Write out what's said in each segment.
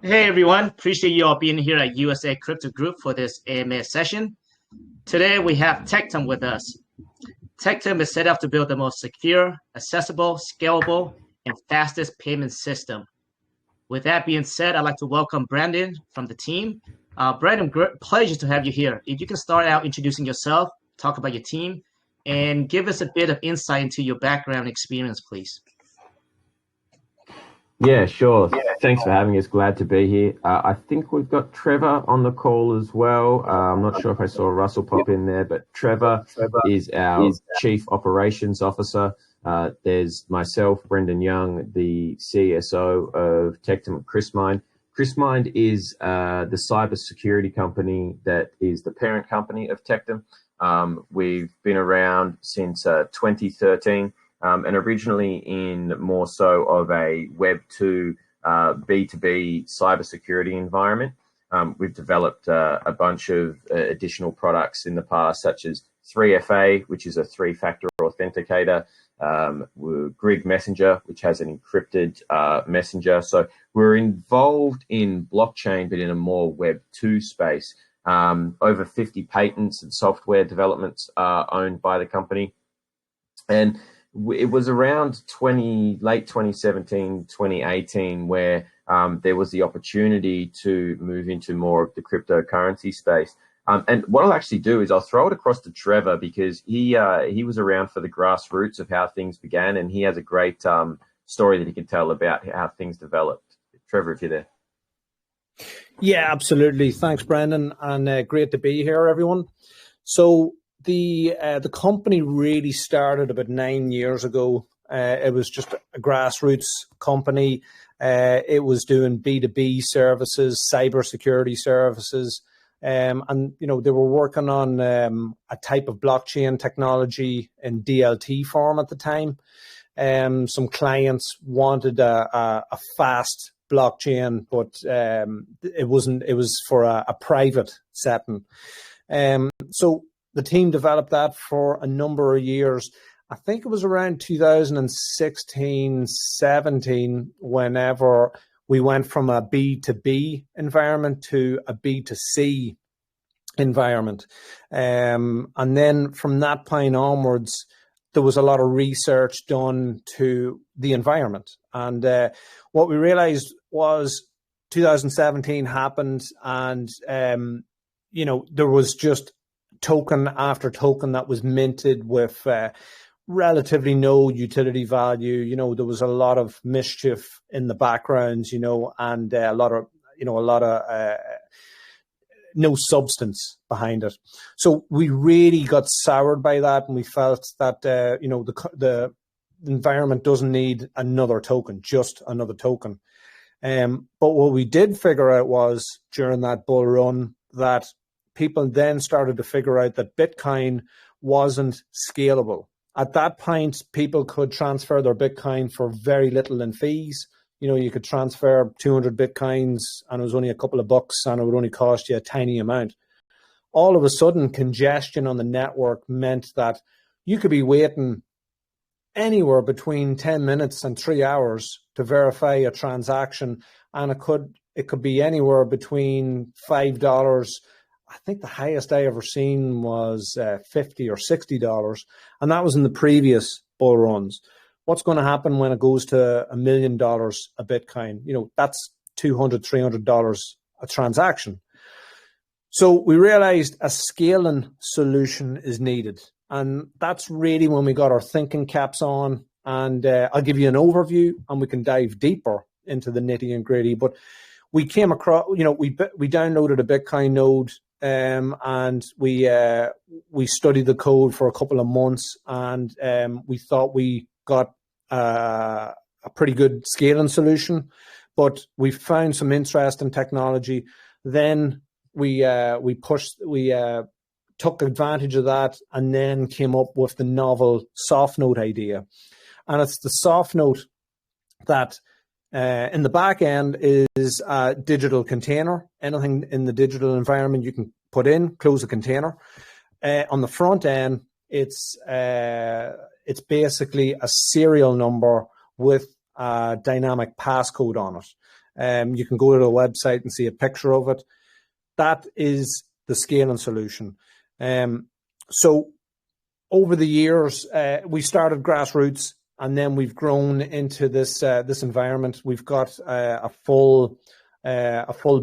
Hey everyone, appreciate you all being here at USA Crypto Group for this AMA session. Today we have Tectum with us. Tectum is set up to build the most secure, accessible, scalable, and fastest payment system. With that being said, I'd like to welcome Brandon from the team. Brandon, pleasure to have you here. If you can start out introducing yourself, talk about your team, and give us a bit of insight into your background experience, please. Yeah, sure. Thanks for having us. Glad to be here. I think we've got Trevor on the call as well. I'm not sure if I saw Russell pop in there, but Trevor is our Chief Operations Officer. There's myself, Brendan Young, the CSO of Tectum at ChrisMind. ChrisMind is the cybersecurity company that is the parent company of Tectum. We've been around since 2013. And originally in more so of a Web 2 B2B cybersecurity environment. We've developed a bunch of additional products in the past, such as 3FA, which is a three-factor authenticator, Grig Messenger, which has an encrypted messenger. So we're involved in blockchain, but in a more Web 2 space. Over 50 patents and software developments are owned by the company. And it was around late 2017, 2018, where there was the opportunity to move into more of the cryptocurrency space. And what I'll actually do is I'll throw it across to Trevor, because he was around for the grassroots of how things began, and he has a great story that he can tell about how things developed. Trevor, if you're there. Yeah, absolutely. Thanks, Brendan, and great to be here, everyone. So the company really started about 9 years ago. It was just a grassroots company. It was doing B2B services, cybersecurity services, and they were working on a type of blockchain technology in DLT form at the time. Some clients wanted a fast blockchain, but it wasn't. It was for a private setting. So the team developed that for a number of years. I think it was around 2016, 17, whenever we went from a B2B environment to a B2C environment. And then from that point onwards, there was a lot of research done to the environment. And what we realized was 2017 happened, and, there was just token after token that was minted with relatively no utility value. There was a lot of mischief in the background, and a lot of no substance behind it. So we really got soured by that, and we felt that the environment doesn't need another token, just another token. But what we did figure out was during that bull run that people then started to figure out that Bitcoin wasn't scalable. At that point, people could transfer their Bitcoin for very little in fees. You could transfer 200 Bitcoins and it was only a couple of bucks, and it would only cost you a tiny amount. All of a sudden, congestion on the network meant that you could be waiting anywhere between 10 minutes and 3 hours to verify a transaction, and it could be anywhere between $5. I think the highest I ever seen was $50 or $60, and that was in the previous bull runs. What's going to happen when it goes to $1 million a Bitcoin? That's $200, $300 a transaction. So we realized a scaling solution is needed, and that's really when we got our thinking caps on. And I'll give you an overview, and we can dive deeper into the nitty and gritty. But we came across, we downloaded a Bitcoin node. And we studied the code for a couple of months, and we thought we got a pretty good scaling solution, but we found some interesting technology. Then we took advantage of that, and then came up with the novel Softnote idea. And it's the Softnote that in the back end is a digital container. Anything in the digital environment you can put in, close a container. On the front end, it's basically a serial number with a dynamic passcode on it. You can go to the website and see a picture of it. That is the scaling solution. So over the years, we started grassroots, and then we've grown into this environment. We've got a full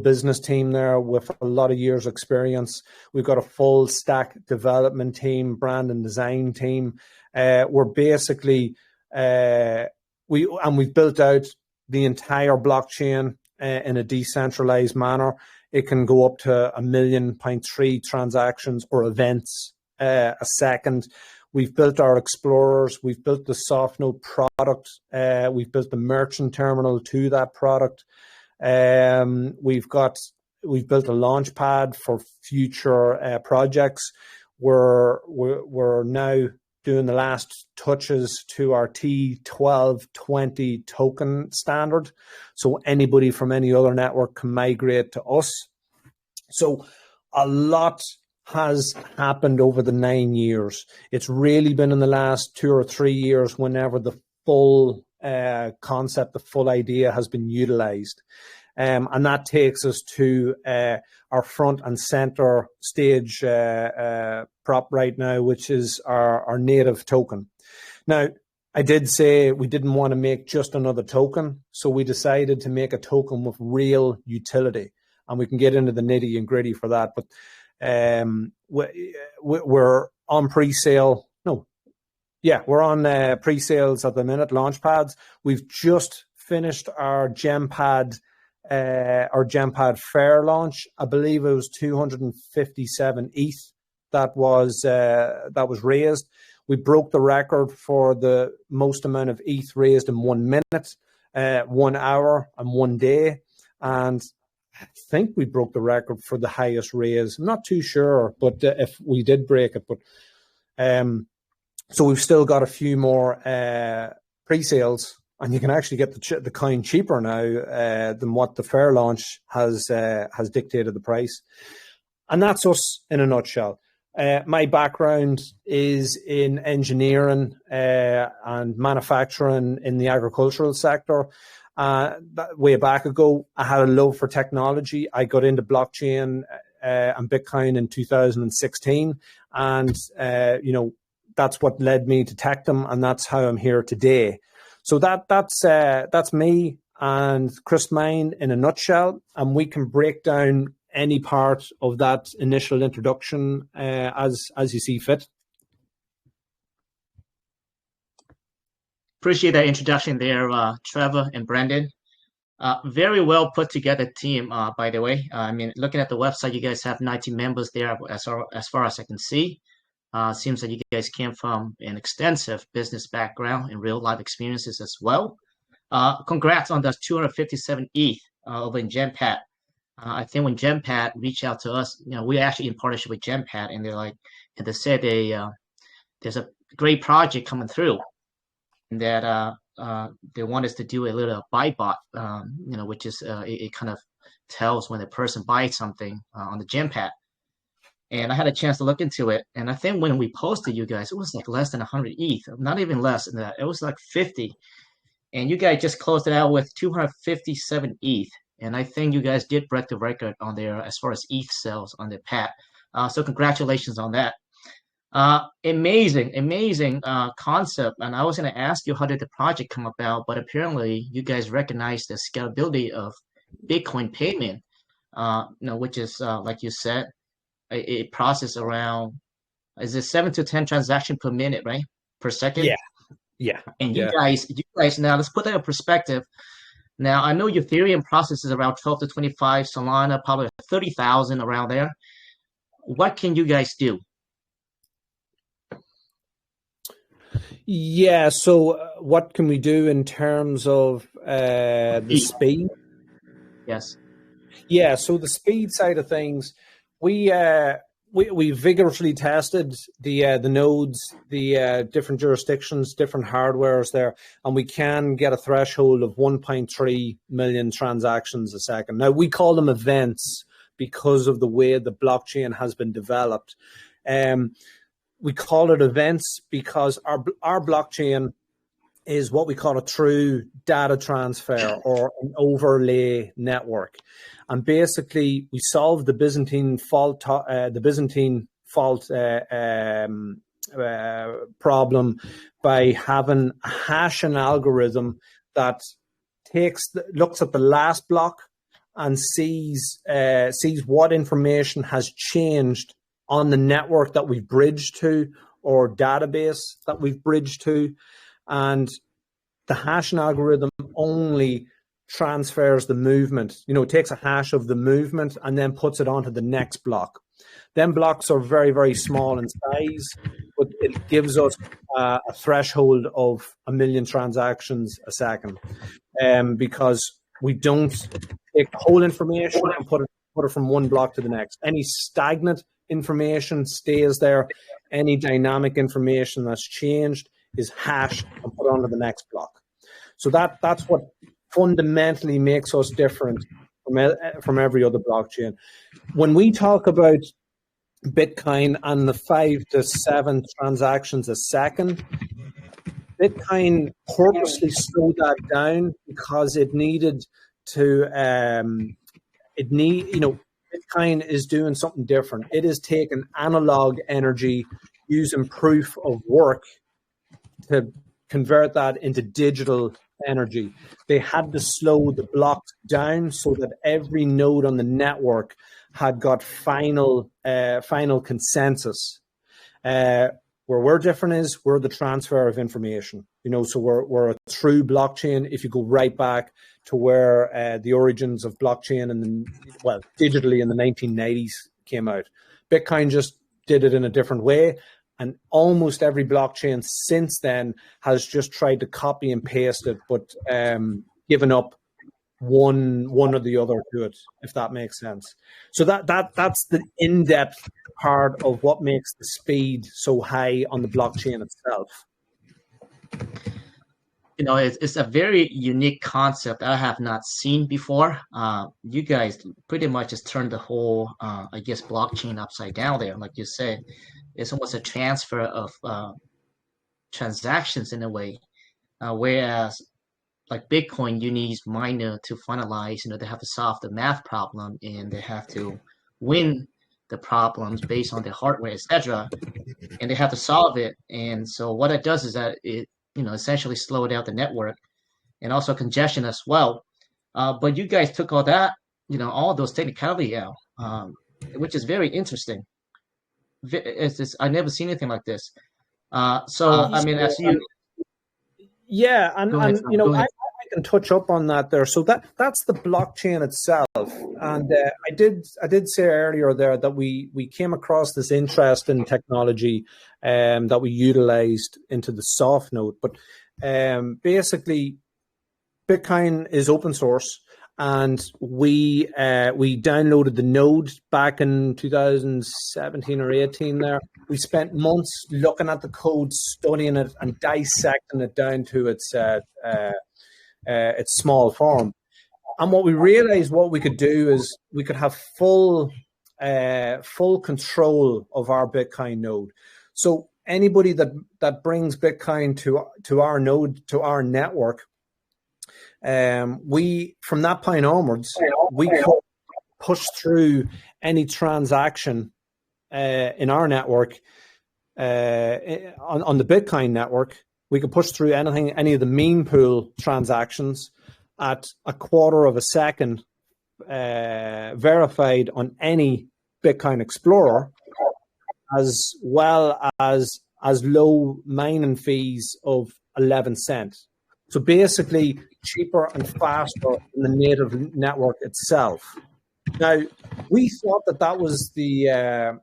business team there with a lot of years experience. We've got a full stack development team, brand and design team. We're basically we've built out the entire blockchain in a decentralized manner. It can go up to 1.3 million transactions or events a second. We've built our explorers. We've built the Softnote product. We've built the merchant terminal to that product. We've built a launch pad for future projects. We're now doing the last touches to our T1220 token standard, so anybody from any other network can migrate to us. So a lot has happened over the 9 years. It's really been in the last 2 or 3 years whenever the full concept, the full idea has been utilized. And that takes us to our front and center stage prop right now, which is our native token. Now, I did say we didn't want to make just another token, so we decided to make a token with real utility. And we can get into the nitty and gritty for that. But we're on pre-sale. We're on pre-sales at the minute, launch pads. We've just finished our GemPad fair launch. I believe it was 257 ETH that was raised. We broke the record for the most amount of ETH raised in 1 minute, 1 hour, and 1 day. And I think we broke the record for the highest raise. I'm not too sure, but if we did break it. But so we've still got a few more pre-sales, and you can actually get the coin cheaper now than what the fair launch has dictated the price. And that's us in a nutshell. My background is in engineering and manufacturing in the agricultural sector. Way back ago, I had a love for technology. I got into blockchain and Bitcoin in 2016, and that's what led me to Tectum, and that's how I'm here today. So that's me and Chris Mine in a nutshell, and we can break down any part of that initial introduction as you see fit. Appreciate that introduction there, Trevor and Brandon. Very well put together team, by the way. I mean, looking at the website, you guys have 90 members there as far as I can see. Seems like you guys came from an extensive business background and real life experiences as well. Congrats on the 257 ETH over in GemPad. I think when GemPad reached out to us, we're actually in partnership with GemPad, and they said there's a great project coming through, and that they want us to do a little buy bot, which is it kind of tells when a person buys something on the GemPad. And I had a chance to look into it, and I think when we posted you guys, it was like less than 100 ETH, not even less than that. It was like 50, and you guys just closed it out with 257 ETH. And I think you guys did break the record on there as far as ETH sales on the pad. So congratulations on that. Amazing concept. And I was going to ask you, how did the project come about? But apparently you guys recognize the scalability of Bitcoin payment, which is, like you said, a process around, is it 7 to 10 transactions per minute, right? Per second? Yeah. And you guys, now let's put that in perspective. Now, I know Ethereum processes around 12 to 25, Solana probably 30,000 around there. What can you guys do? Yeah, so what can we do in terms of the speed? Yes. Yeah, so the speed side of things, we vigorously tested the nodes, the different jurisdictions, different hardwares there, and we can get a threshold of 1.3 million transactions a second. Now, we call them events because of the way the blockchain has been developed. We call it events because our blockchain is what we call a true data transfer or an overlay network. And basically, we solved the Byzantine fault problem by having a hashing algorithm that looks at the last block and sees what information has changed on the network that we've bridged to or database that we've bridged to. And the hashing algorithm only transfers the movement. It takes a hash of the movement and then puts it onto the next block. Then blocks are very, very small in size, but it gives us a threshold of 1 million transactions a second, because we don't take the whole information and put it from one block to the next. Any stagnant information stays there. Any dynamic information that's changed is hashed and put onto the next block. So that's what fundamentally makes us different from every other blockchain. When we talk about Bitcoin and the 5 to 7 transactions a second, Bitcoin purposely slowed that down because it needed to. Bitcoin is doing something different. It is taking analog energy, using proof of work to convert that into digital energy. They had to slow the blocks down so that every node on the network had got final consensus. Where we're different is we're the transfer of information. So we're a true blockchain. If you go right back to where the origins of blockchain digitally in the 1990s came out, Bitcoin just did it in a different way. And almost every blockchain since then has just tried to copy and paste it, but given up one or the other to it, if that makes sense. So that's the in-depth part of what makes the speed so high on the blockchain itself. It's a very unique concept I have not seen before. You guys pretty much just turned the whole, blockchain upside down there. Like you said, it's almost a transfer of transactions in a way, whereas like Bitcoin, you need miner to finalize. They have to solve the math problem and they have to win the problems based on the hardware, etc. And they have to solve it. And so what it does is that it essentially slow down the network and also congestion as well. But you guys took all that, all those technicality out, which is very interesting. I never seen anything like this. As you, yeah, and I can touch up on that there. So that's the blockchain itself. And I did say earlier there that we came across this interest in technology that we utilized into the Softnote. But basically, Bitcoin is open source. And we downloaded the node back in 2017 or 18 there. We spent months looking at the code, studying it, and dissecting it down to its small form. And what we realized what we could do is we could have full control of our Bitcoin node. So anybody that brings Bitcoin to our node, to our network, we, from that point onwards, we could push through any transaction in our network, on the Bitcoin network. We could push through any of the meme pool transactions at a quarter of a second, verified on any Bitcoin Explorer, as well as low mining fees of 11 cents. So basically, cheaper and faster than the native network itself. Now, we thought that was the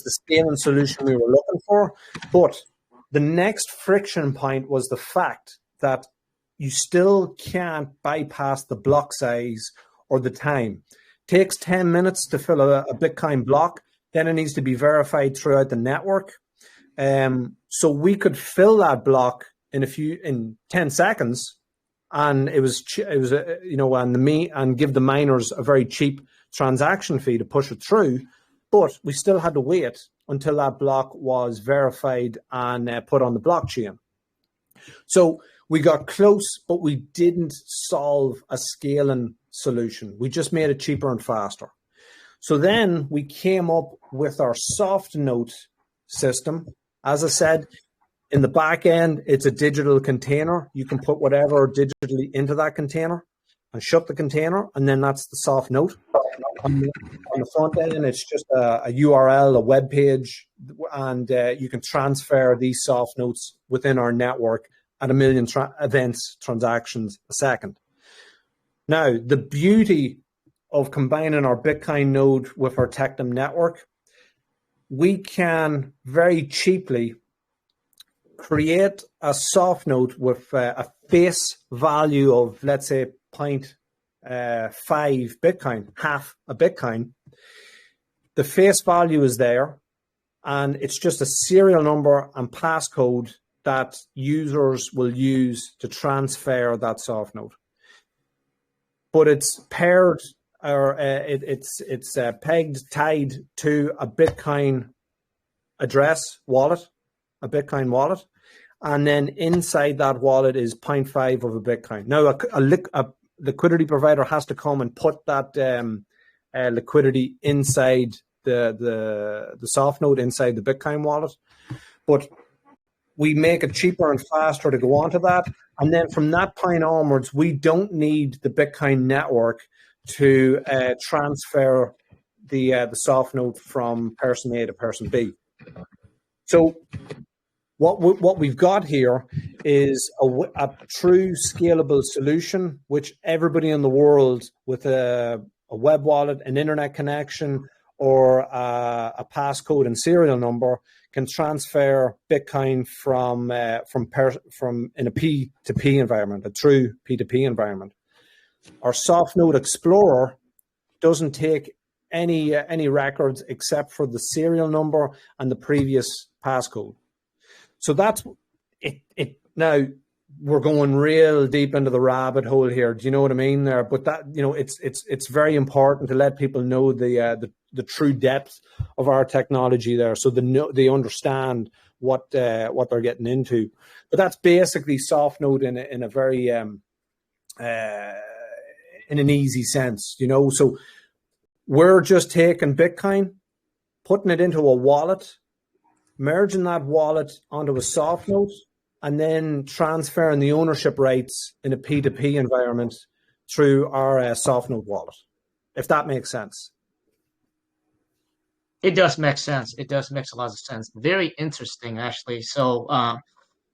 scaling solution we were looking for, but the next friction point was the fact that you still can't bypass the block size or the time. It takes 10 minutes to fill a Bitcoin block, then it needs to be verified throughout the network. So we could fill that block in 10 seconds, and and give the miners a very cheap transaction fee to push it through. But we still had to wait until that block was verified and put on the blockchain. So we got close, but we didn't solve a scaling solution. We just made it cheaper and faster. So then we came up with our Softnote system. As I said, in the back end, it's a digital container. You can put whatever digitally into that container and shut the container, and then that's the Softnote. On the front end, it's just a URL, a web page, and you can transfer these soft notes within our network at 1 million transactions a second. Now, the beauty of combining our Bitcoin node with our Tectum network, we can very cheaply create a soft note with a face value of, let's say, 0.5 Bitcoin, half a Bitcoin. The face value is there, and it's just a serial number and passcode that users will use to transfer that soft note. But it's paired, or it's pegged, tied to a Bitcoin address wallet, a Bitcoin wallet, and then inside that wallet is 0.5 of a Bitcoin. Now, a liquidity provider has to come and put that liquidity inside the soft node, inside the Bitcoin wallet. But we make it cheaper and faster to go onto that. And then from that point onwards, we don't need the Bitcoin network to transfer the soft node from person A to person B. So what we've got here is a true scalable solution, which everybody in the world with a web wallet, an internet connection, or a passcode and serial number can transfer Bitcoin from in a P2P environment, a true P2P environment. Our Softnote Explorer doesn't take any records except for the serial number and the previous passcode. So that's it. Now we're going real deep into the rabbit hole here. Do you know what I mean there? But that, it's very important to let people know the true depth of our technology there, so they understand what they're getting into. But that's basically Softnote in a very in an easy sense, So we're just taking Bitcoin, putting it into a wallet, merging that wallet onto a Softnote, and then transferring the ownership rights in a P2P environment through our Softnote wallet, if that makes sense. It does make sense. It does make a lot of sense. Very interesting, actually. So,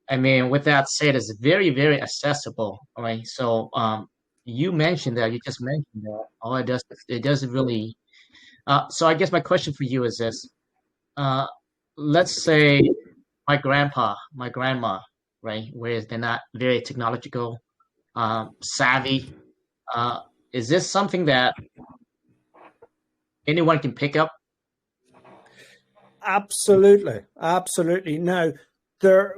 with that said, it's very, very accessible. All right. So, you mentioned that. You just mentioned that. All it doesn't really. So, I guess my question for you is this: let's say my grandpa, my grandma, right, where they're not very technological, savvy. Is this something that anyone can pick up? Absolutely. Now,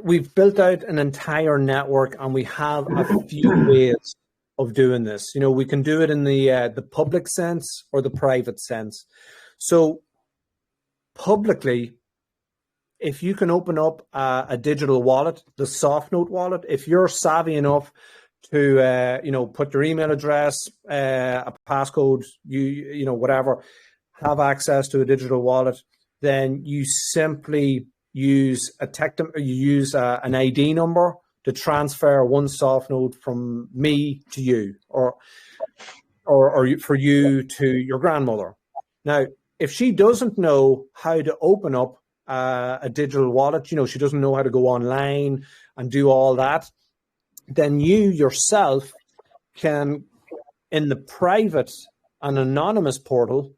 we've built out an entire network, and we have a few ways of doing this. We can do it in the public sense or the private sense. So, publicly, if you can open up a digital wallet, the Softnote wallet, if you're savvy enough to put your email address, a passcode, whatever, have access to a digital wallet, then you simply use an ID number to transfer one Softnote from me to you, or for you to your grandmother. Now, if she doesn't know how to open up a digital wallet, she doesn't know how to go online and do all that, then you yourself can, in the private and anonymous portal,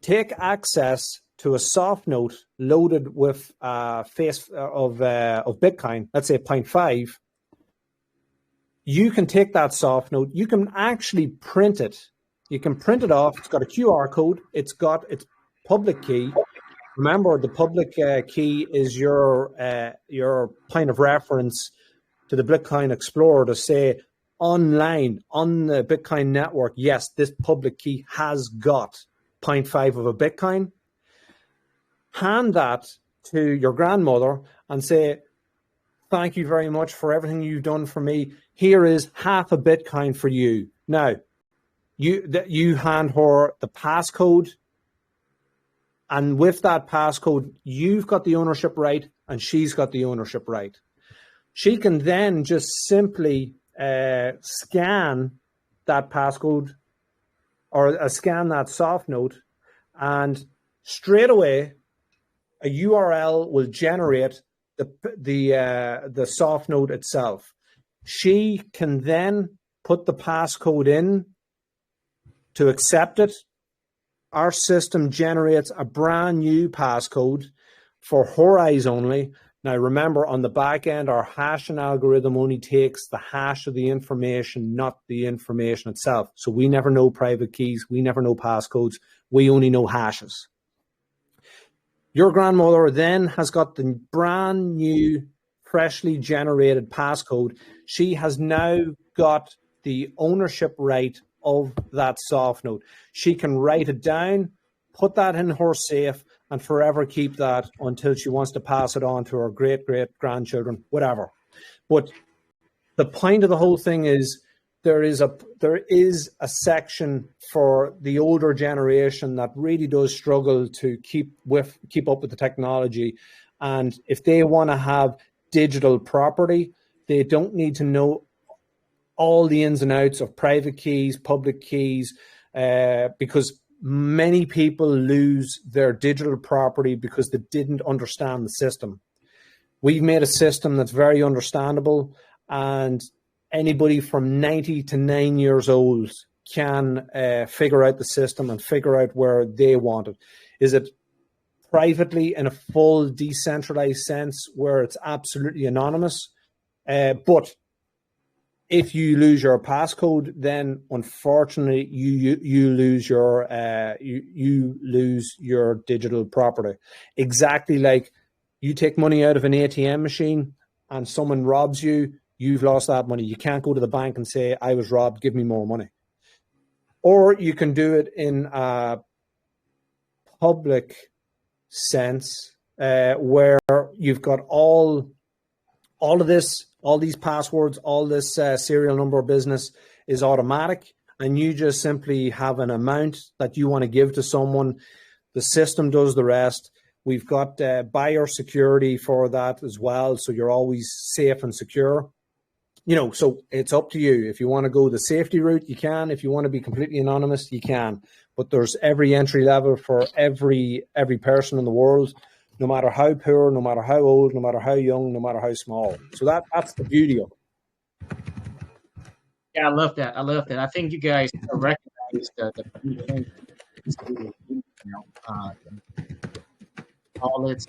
take access to a Softnote loaded with face of Bitcoin, let's say 0.5. You can take that Softnote, you can actually print it. You can print it off. It's got a QR code. It's got its public key. Remember, the public key is your point of reference to the Bitcoin Explorer to say online on the Bitcoin network, yes, this public key has got 0.5 of a Bitcoin. Hand that to your grandmother and say, thank you very much for everything you've done for me. Here is half a Bitcoin for you. Now, you hand her the passcode, and with that passcode, you've got the ownership right and she's got the ownership right. She can then just simply scan that passcode or scan that Softnote, and straight away a URL will generate the Softnote itself. She can then put the passcode in to accept it. Our system generates a brand new passcode for her eyes only. Now, remember, on the back end, our hashing algorithm only takes the hash of the information, not the information itself. So we never know private keys. We never know passcodes. We only know hashes. Your grandmother then has got the brand new, freshly generated passcode. She has now got the ownership right of that Softnote. She can write it down, put that in her safe, and forever keep that until she wants to pass it on to her great-great-grandchildren, whatever. But the point of the whole thing is there is a section for the older generation that really does struggle to keep up with the technology. And if they want to have digital property, they don't need to know all the ins and outs of private keys, public keys, because many people lose their digital property because they didn't understand the system. We've made a system that's very understandable, and anybody from 90 to 9 years old can figure out the system and figure out where they want it. Is it privately in a full decentralized sense where it's absolutely anonymous? But if you lose your passcode, then unfortunately you lose your you lose your digital property. Exactly like you take money out of an ATM machine and someone robs you, you've lost that money. You can't go to the bank and say, I was robbed, give me more money. Or you can do it in a public sense where you've got all of this, all these passwords, all this serial number business is automatic, and you just simply have an amount that you want to give to someone. The system does the rest. We've got buyer security for that as well, so you're always safe and secure. So it's up to you. If you want to go the safety route, you can. If you want to be completely anonymous, you can. But there's every entry level for every person in the world, no matter how poor, no matter how old, no matter how young, no matter how small. So that's the beauty of it. Yeah, I love that. I think you guys recognize the thing. All its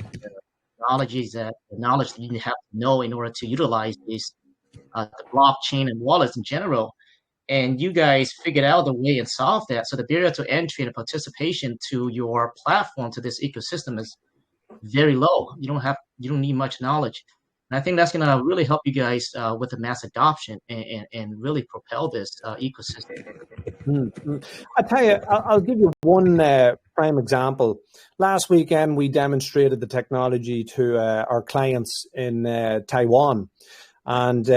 technologies, the knowledge that you have to know in order to utilize these the blockchain and wallets in general. And you guys figured out the way and solved that. So the barrier to entry and participation to your platform, to this ecosystem, is very low. You don't need much knowledge. And I think that's going to really help you guys with the mass adoption and really propel this ecosystem. Mm-hmm. I tell you, I'll give you one prime example. Last weekend, we demonstrated the technology to our clients in Taiwan. And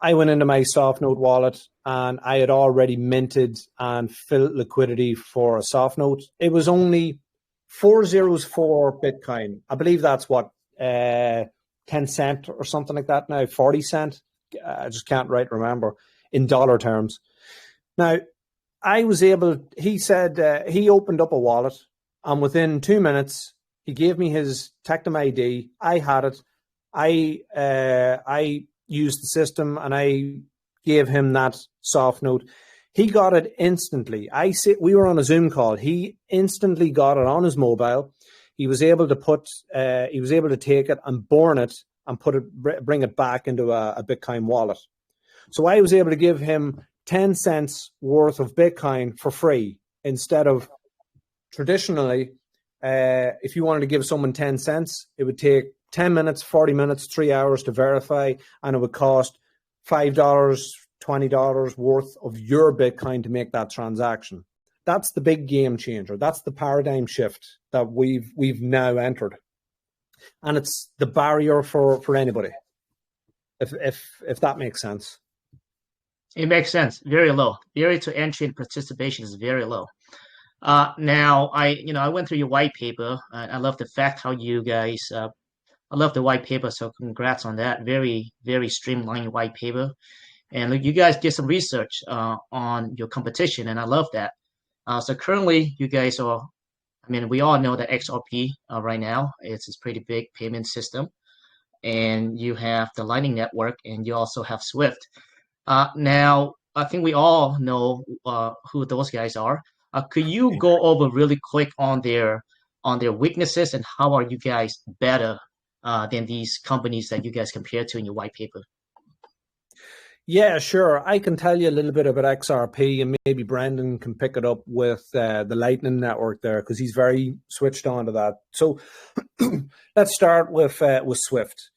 I went into my Softnote wallet, and I had already minted and filled liquidity for a Softnote. It was only 404 Bitcoin. I believe that's what, 10 cent or something like that now, 40 cent. I just can't remember in dollar terms. Now, he said he opened up a wallet, and within 2 minutes, he gave me his Tectum ID. I had it. I used the system, and I gave him that Softnote. He got it instantly. We were on a Zoom call. He instantly got it on his mobile. He was able to take it and burn it and bring it back into a Bitcoin wallet. So I was able to give him 10 cents worth of Bitcoin for free, instead of traditionally, if you wanted to give someone 10 cents, it would take 10 minutes, 40 minutes, 3 hours to verify, and it would cost $5, $20 worth of your Bitcoin to make that transaction. That's the big game changer. That's the paradigm shift that we've now entered. And it's the barrier for anybody. if that makes sense. It makes sense. Very low. Barrier to entry and participation is very low. Now, I went through your white paper. I love the fact how you guys. I love the white paper. So congrats on that. Very, very streamlined white paper. And you guys did some research on your competition, and I love that. So currently, you guys are. I mean, we all know that XRP right now it's a pretty big payment system, and you have the Lightning Network, and you also have Swift. Now, I think we all know who those guys are. Could you go over really quick on their weaknesses and how are you guys better than these companies that you guys compare to in your white paper? Yeah, sure. I can tell you a little bit about XRP, and maybe Brendan can pick it up with the Lightning Network there, because he's very switched on to that. So let's start with Swift.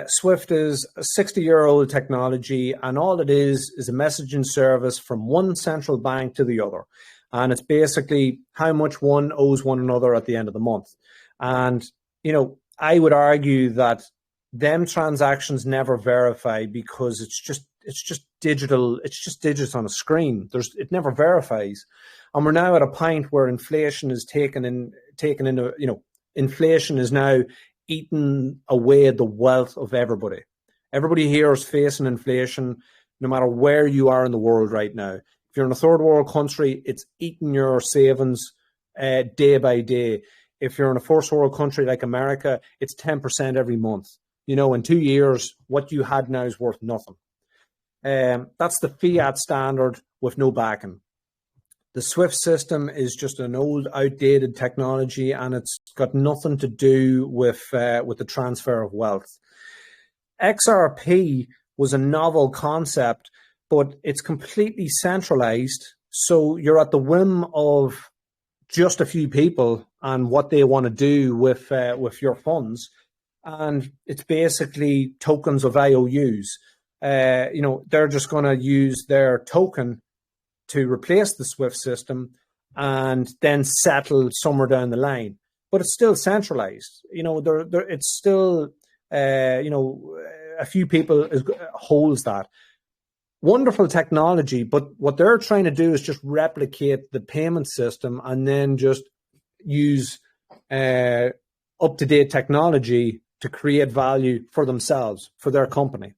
Swift is a 60-year-old technology, and all it is a messaging service from one central bank to the other. And it's basically how much one owes one another at the end of the month. And, I would argue that them transactions never verify because it's just digital. It's just digits on a screen. It never verifies. And we're now at a point where inflation is inflation is now eating away the wealth of everybody. Everybody here is facing inflation, no matter where you are in the world right now. If you're in a third world country, it's eating your savings day by day. If you're in a first world country like America, it's 10% every month. In 2 years, what you had now is worth nothing. That's the fiat standard with no backing. The SWIFT system is just an old, outdated technology, and it's got nothing to do with the transfer of wealth. XRP was a novel concept, but it's completely centralized. So you're at the whim of just a few people and what they want to do with your funds, and it's basically tokens of IOUs. They're just going to use their token to replace the SWIFT system and then settle somewhere down the line. But it's still centralized. It's still, a few people holds that. Wonderful technology, but what they're trying to do is just replicate the payment system and then just use up-to-date technology to create value for themselves, for their company.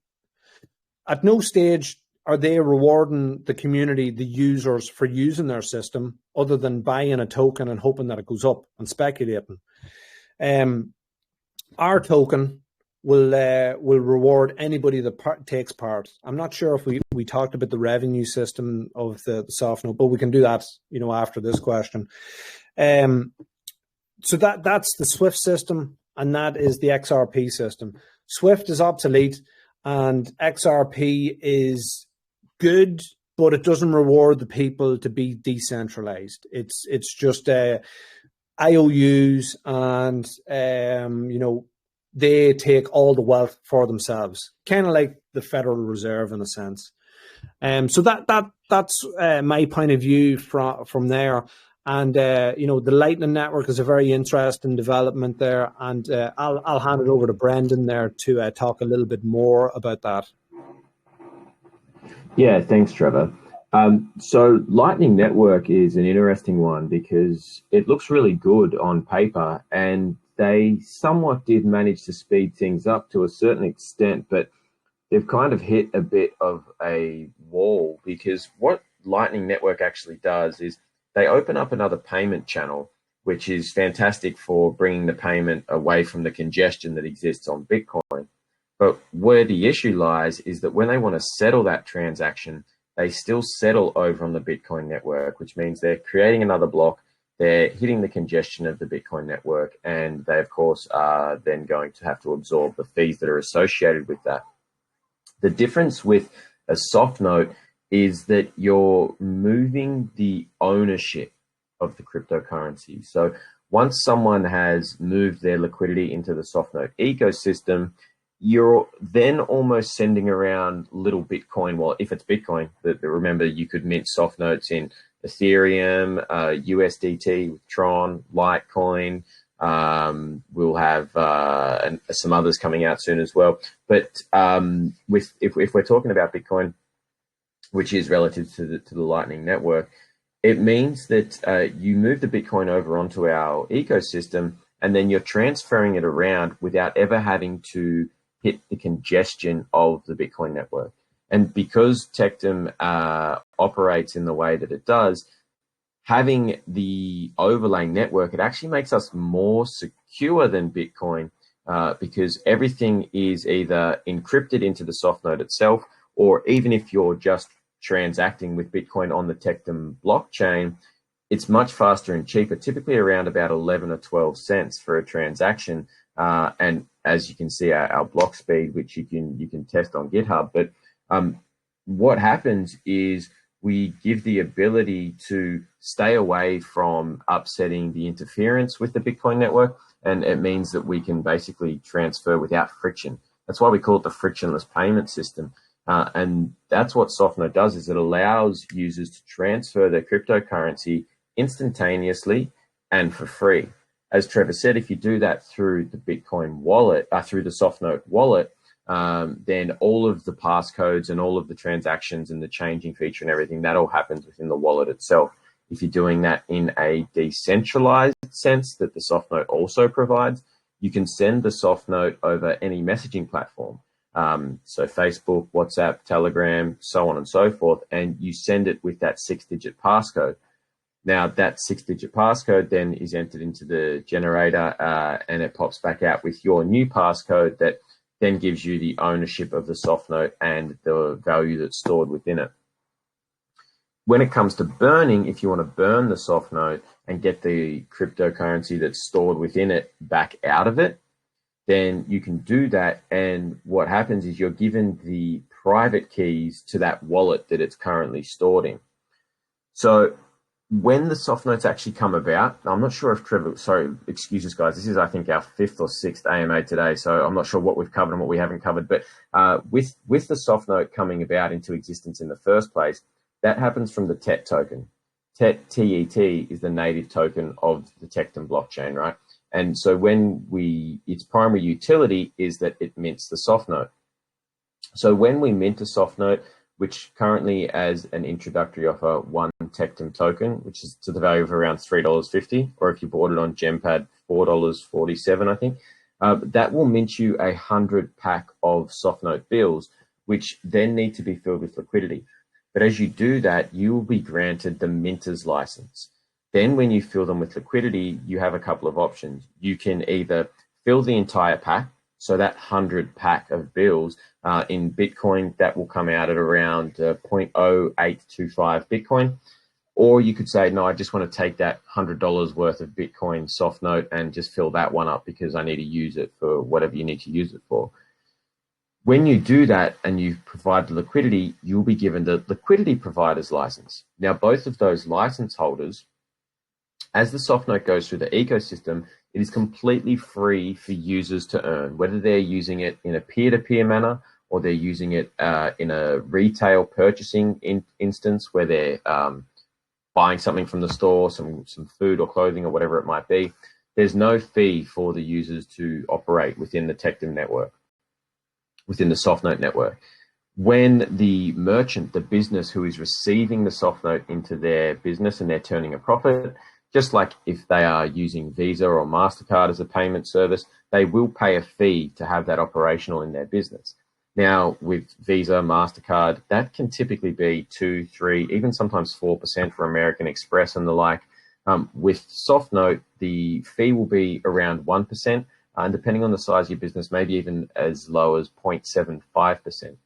At no stage are they rewarding the community, the users, for using their system other than buying a token and hoping that it goes up and speculating. Our token will reward anybody that takes part. I'm not sure if we talked about the revenue system of the Softnote, but we can do that after this question. So that's the SWIFT system, and that is the XRP system. SWIFT is obsolete, and XRP is good, but it doesn't reward the people to be decentralized. It's just IOUs, and they take all the wealth for themselves, kind of like the Federal Reserve in a sense. So that's my point of view from there. And the Lightning Network is a very interesting development there, and I'll hand it over to Brendan there to talk a little bit more about that. Yeah, thanks, Trevor. So Lightning Network is an interesting one because it looks really good on paper, and they somewhat did manage to speed things up to a certain extent, but they've kind of hit a bit of a wall, because what Lightning Network actually does is they open up another payment channel, which is fantastic for bringing the payment away from the congestion that exists on Bitcoin. But where the issue lies is that when they want to settle that transaction, they still settle over on the Bitcoin network, which means they're creating another block, they're hitting the congestion of the Bitcoin network, and they, of course, are then going to have to absorb the fees that are associated with that. The difference with a Softnote is that you're moving the ownership of the cryptocurrency. So once someone has moved their liquidity into the Softnote ecosystem, you're then almost sending around little Bitcoin. Well, if it's Bitcoin, but remember, you could mint Softnotes in Ethereum, USDT, Tron, Litecoin, We'll have and some others coming out soon as well. But if we're talking about Bitcoin, which is relative to the Lightning Network, it means that you move the Bitcoin over onto our ecosystem, and then you're transferring it around without ever having to hit the congestion of the Bitcoin network. And because Tectum operates in the way that it does, having the overlay network, it actually makes us more secure than Bitcoin because everything is either encrypted into the Softnote itself, or even if you're just transacting with Bitcoin on the Tectum blockchain, it's much faster and cheaper, typically around about 11 or 12 cents for a transaction. And as you can see, our block speed, which you can test on GitHub. But what happens is we give the ability to stay away from upsetting the interference with the Bitcoin network. And it means that we can basically transfer without friction. That's why we call it the frictionless payment system. And that's what Softnote does, is it allows users to transfer their cryptocurrency instantaneously and for free. As Trevor said, if you do that through the Bitcoin wallet, through the Softnote wallet, then all of the passcodes and all of the transactions and the changing feature and everything, that all happens within the wallet itself. If you're doing that in a decentralized sense that the Softnote also provides, you can send the Softnote over any messaging platform. So Facebook, WhatsApp, Telegram, so on and so forth, and you send it with that 6-digit passcode. Now, that 6-digit passcode then is entered into the generator and it pops back out with your new passcode that then gives you the ownership of the Softnote and the value that's stored within it. When it comes to burning, if you want to burn the Softnote and get the cryptocurrency that's stored within it back out of it, then you can do that. And what happens is you're given the private keys to that wallet that it's currently stored in. So when the Softnotes actually come about, I'm not sure if Trevor, sorry, excuses guys, this is I think our 5th or 6th AMA today, so I'm not sure what we've covered and what we haven't covered, but with the Softnote coming about into existence in the first place, that happens from the TET token. TET is the native token of the Tectum blockchain, right? And so its primary utility is that it mints the Softnote. So when we mint a Softnote, which currently as an introductory offer 1 Tectum token, which is to the value of around $3.50, or if you bought it on Gempad, $4.47, I think, that will mint you 100 pack of Softnote bills, which then need to be filled with liquidity. But as you do that, you will be granted the minter's license. Then when you fill them with liquidity, you have a couple of options. You can either fill the entire pack, so that 100 pack of bills in Bitcoin, that will come out at around 0.0825 Bitcoin. Or you could say, no, I just want to take that $100 worth of Bitcoin Softnote and just fill that one up because I need to use it for whatever you need to use it for. When you do that and you provide the liquidity, you'll be given the liquidity provider's license. Now, both of those license holders, as the Softnote goes through the ecosystem, it is completely free for users to earn, whether they're using it in a peer-to-peer manner or they're using it in a retail purchasing instance where they're buying something from the store, some food or clothing or whatever it might be. There's no fee for the users to operate within the Tectum network, within the Softnote network. When the merchant, the business who is receiving the Softnote into their business and they're turning a profit, just like if they are using Visa or MasterCard as a payment service, they will pay a fee to have that operational in their business. Now, with Visa, MasterCard, that can typically be 2, 3, even sometimes 4% for American Express and the like. With Softnote, the fee will be around 1%, and depending on the size of your business, maybe even as low as 0.75%.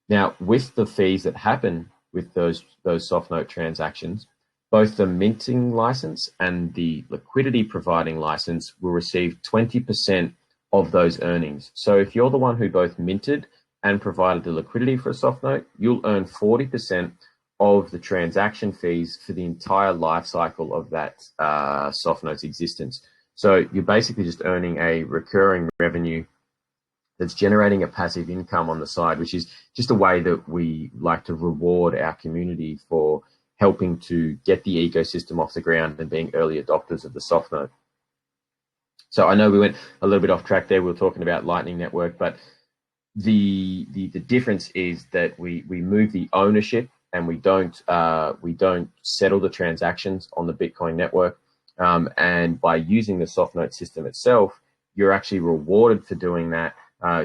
Now, with the fees that happen with those Softnote transactions, both the minting license and the liquidity providing license will receive 20% of those earnings. So if you're the one who both minted and provided the liquidity for a Softnote, you'll earn 40% of the transaction fees for the entire life cycle of that Softnote's existence. So you're basically just earning a recurring revenue that's generating a passive income on the side, which is just a way that we like to reward our community for helping to get the ecosystem off the ground and being early adopters of the Softnote. So I know we went a little bit off track there. We were talking about Lightning Network, but the difference is that we move the ownership, and we don't settle the transactions on the Bitcoin network. And by using the Softnote system itself, you're actually rewarded for doing that.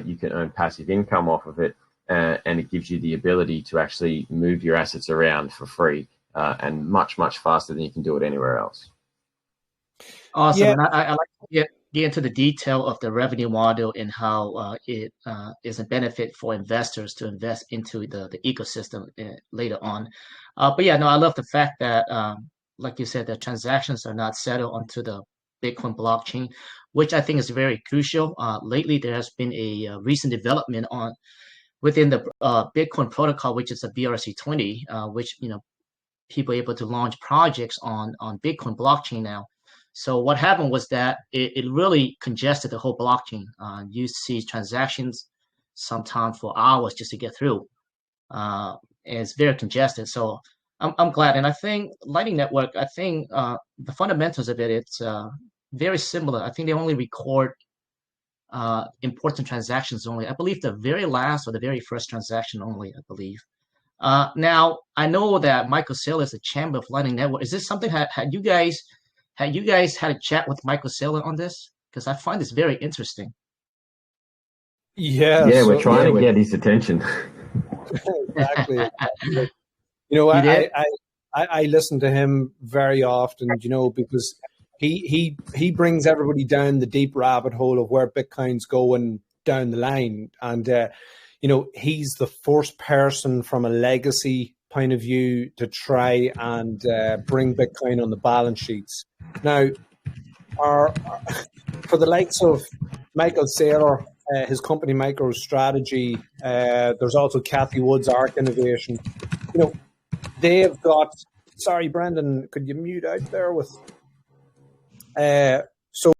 You can earn passive income off of it, and it gives you the ability to actually move your assets around for free, and much faster than you can do it anywhere else. Awesome. Yeah. And I like to get into the detail of the revenue model and how it is a benefit for investors to invest into the ecosystem later on. But yeah, no, I love the fact that, like you said, the transactions are not settled onto the Bitcoin blockchain, which I think is very crucial. Lately, there has been a recent development within the Bitcoin protocol, which is a BRC20, which people are able to launch projects on Bitcoin blockchain now. So what happened was that it really congested the whole blockchain. You see transactions sometimes for hours just to get through. And it's very congested. So I'm glad. And I think Lightning Network, I think the fundamentals of it's very similar. I think they only record important transactions only. I believe the very last or the very first transaction only, I believe. Now, I know that Michael Saylor is the champion of Lightning Network. Is this something had you guys had a chat with Michael Saylor on this? Because I find this very interesting. Yeah, Yeah, we're trying to get his attention. Exactly. I listen to him very often, because he brings everybody down the deep rabbit hole of where Bitcoin's going down the line. And, he's the first person from a legacy point of view to try and bring Bitcoin on the balance sheets. Now, for the likes of Michael Saylor, his company MicroStrategy, there's also Kathy Wood's Arc Innovation. They've got. Sorry, Brendan, could you mute out there with? So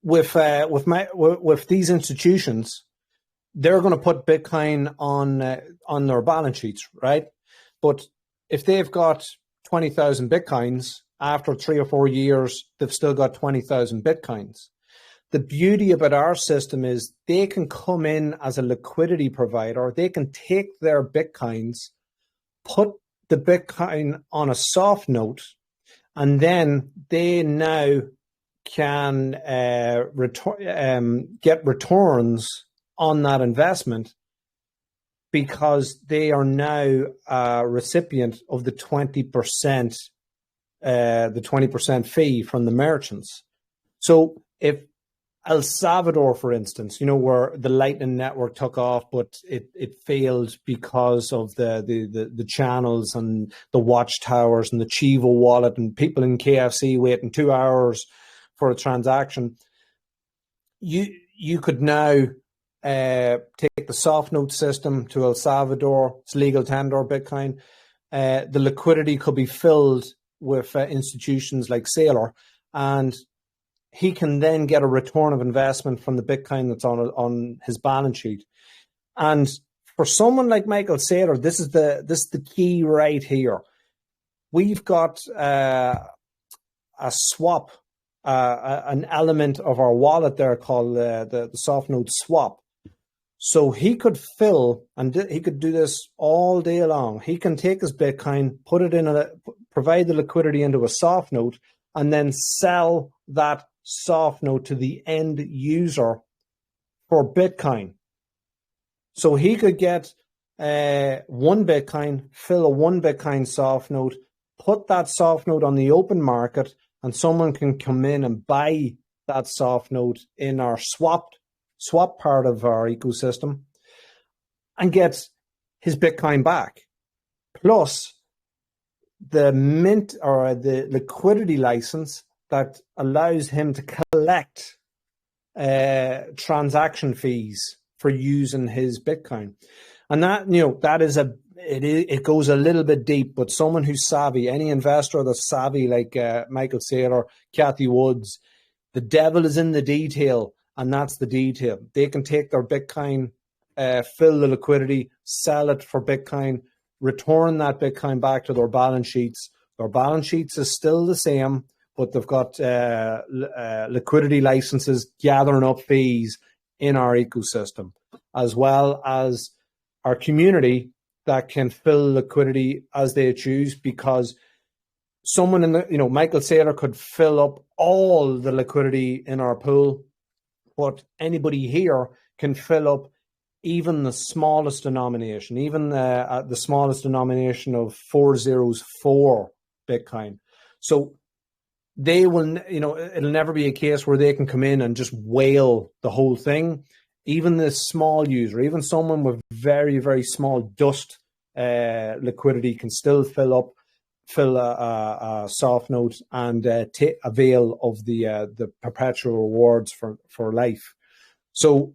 with these institutions, they're going to put Bitcoin on their balance sheets, right? But if they've got 20,000 Bitcoins, after 3 or 4 years, they've still got 20,000 Bitcoins. The beauty about our system is they can come in as a liquidity provider. They can take their Bitcoins, put the Bitcoin on a Softnote, and then they now can get returns on that investment because they are now a recipient of the 20% fee from the merchants. So if El Salvador, for instance, where the Lightning Network took off, but it failed because of the channels and the watchtowers and the Chivo wallet and people in KFC waiting 2 hours for a transaction. You could now take the Softnote system to El Salvador. It's legal tender Bitcoin. The liquidity could be filled with institutions like Saylor, and he can then get a return of investment from the Bitcoin that's on his balance sheet. And for someone like Michael Saylor, this is the key right here. We've got a swap, an element of our wallet there called the Softnote swap. So he could fill, and he could do this all day long. He can take his Bitcoin, put it provide the liquidity into a Softnote, and then sell that Softnote to the end user for Bitcoin. So he could get 1 Bitcoin, fill a 1 Bitcoin Softnote, put that Softnote on the open market, and someone can come in and buy that Softnote in our swap part of our ecosystem and get his Bitcoin back. Plus the mint or the liquidity license that allows him to collect transaction fees for using his Bitcoin. And that, that is it goes a little bit deep, but someone who's savvy, any investor that's savvy like Michael Saylor, Kathy Woods, the devil is in the detail, and that's the detail. They can take their Bitcoin, fill the liquidity, sell it for Bitcoin, return that Bitcoin back to their balance sheets. Their balance sheets is still the same, but they've got liquidity licenses gathering up fees in our ecosystem, as well as our community that can fill liquidity as they choose, because someone in the, Michael Saylor could fill up all the liquidity in our pool, but anybody here can fill up even the smallest denomination, even the smallest denomination of 404 Bitcoin. So they will, it'll never be a case where they can come in and just whale the whole thing. Even the small user, even someone with very, very small dust liquidity can still fill a Softnote and avail of the perpetual rewards for life. So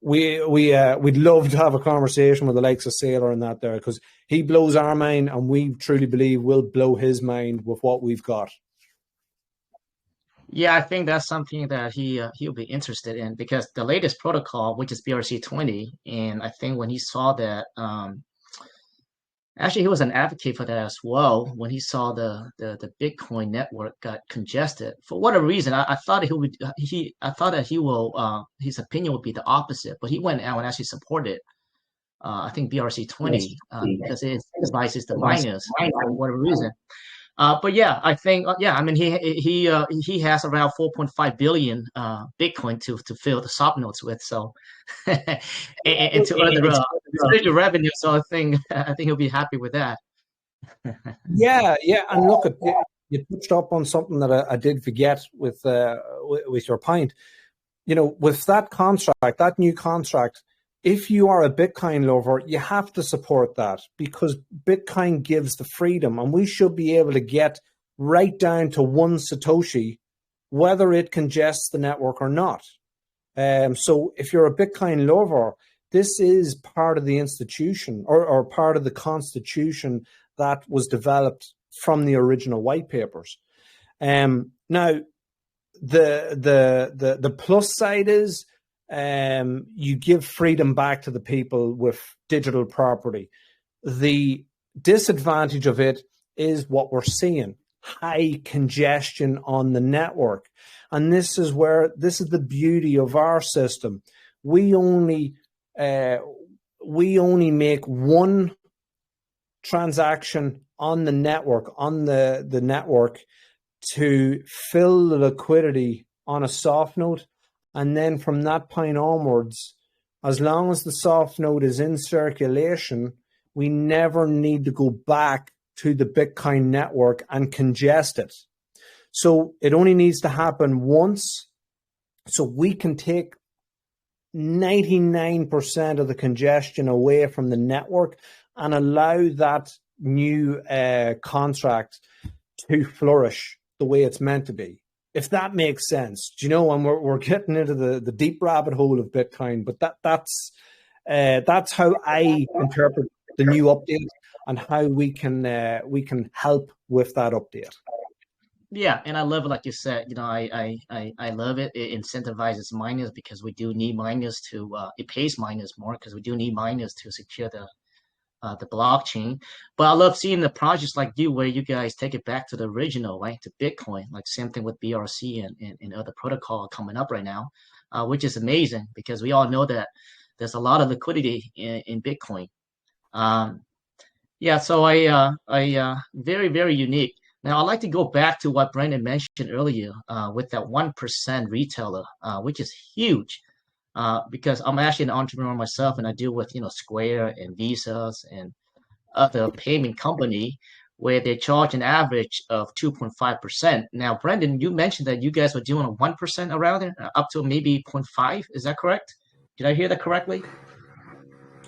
we'd love to have a conversation with the likes of Saylor and that there, because he blows our mind, and we truly believe we'll blow his mind with what we've got. Yeah, I think that's something that he'll be interested in, because the latest protocol, which is BRC20, and I think when he saw that, actually he was an advocate for that as well. When he saw the Bitcoin network got congested for whatever reason, I thought I thought that he will his opinion would be the opposite, but he went out and actually supported. I think BRC20 because it incentivizes the miners for whatever reason. But yeah, I think I mean he has around 4.5 billion Bitcoin to fill the Softnotes with, so and to earn the residual revenue. So I think he'll be happy with that. Yeah, and look, you touched up on something that I did forget with your point. With that contract, that new contract, if you are a Bitcoin lover, you have to support that, because Bitcoin gives the freedom, and we should be able to get right down to one Satoshi, whether it congests the network or not. So if you're a Bitcoin lover, this is part of the institution or part of the constitution that was developed from the original white papers. Now, the plus side is, you give freedom back to the people with digital property. The disadvantage of it is what we're seeing: high congestion on the network. And this is the beauty of our system. We only make one transaction on the network, to fill the liquidity on a Softnote. And then from that point onwards, as long as the Softnote is in circulation, we never need to go back to the Bitcoin network and congest it. So it only needs to happen once, so we can take 99% of the congestion away from the network and allow that new contract to flourish the way it's meant to be. If that makes sense, and we're getting into the deep rabbit hole of Bitcoin, but that's how I interpret the new update and how we can help with that update. Yeah, and I love it, like you said. I love it. It incentivizes miners, because we do need miners to. It pays miners more, because we do need miners to secure the blockchain. But I love seeing the projects like you, where you guys take it back to the original, right, to Bitcoin. Like same thing with BRC and other protocol coming up right now, which is amazing, because we all know that there's a lot of liquidity in Bitcoin. So I very, very unique. Now I'd like to go back to what Brandon mentioned earlier with that 1% retailer, which is huge. Because I'm actually an entrepreneur myself, and I deal with Square and Visas and other payment company where they charge an average of 2.5%. Now, Brendan, you mentioned that you guys were doing a 1% around it, up to maybe 0.5. Is that correct? Did I hear that correctly?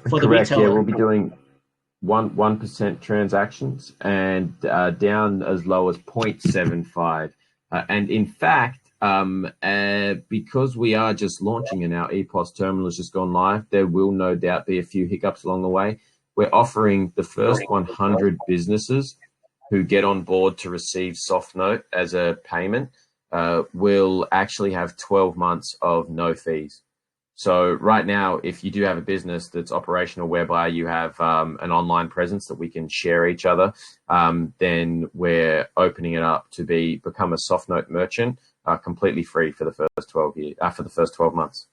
For the Correct. retailer. Yeah, we'll be doing 1% transactions and down as low as 0.75. And in fact, because we are just launching and our EPOS terminal has just gone live, there will no doubt be a few hiccups along the way. We're offering the first 100 businesses who get on board to receive Softnote as a payment will actually have 12 months of no fees. So right now, if you do have a business that's operational whereby you have an online presence that we can share each other, then we're opening it up to become a Softnote merchant, completely free for the first 12 months.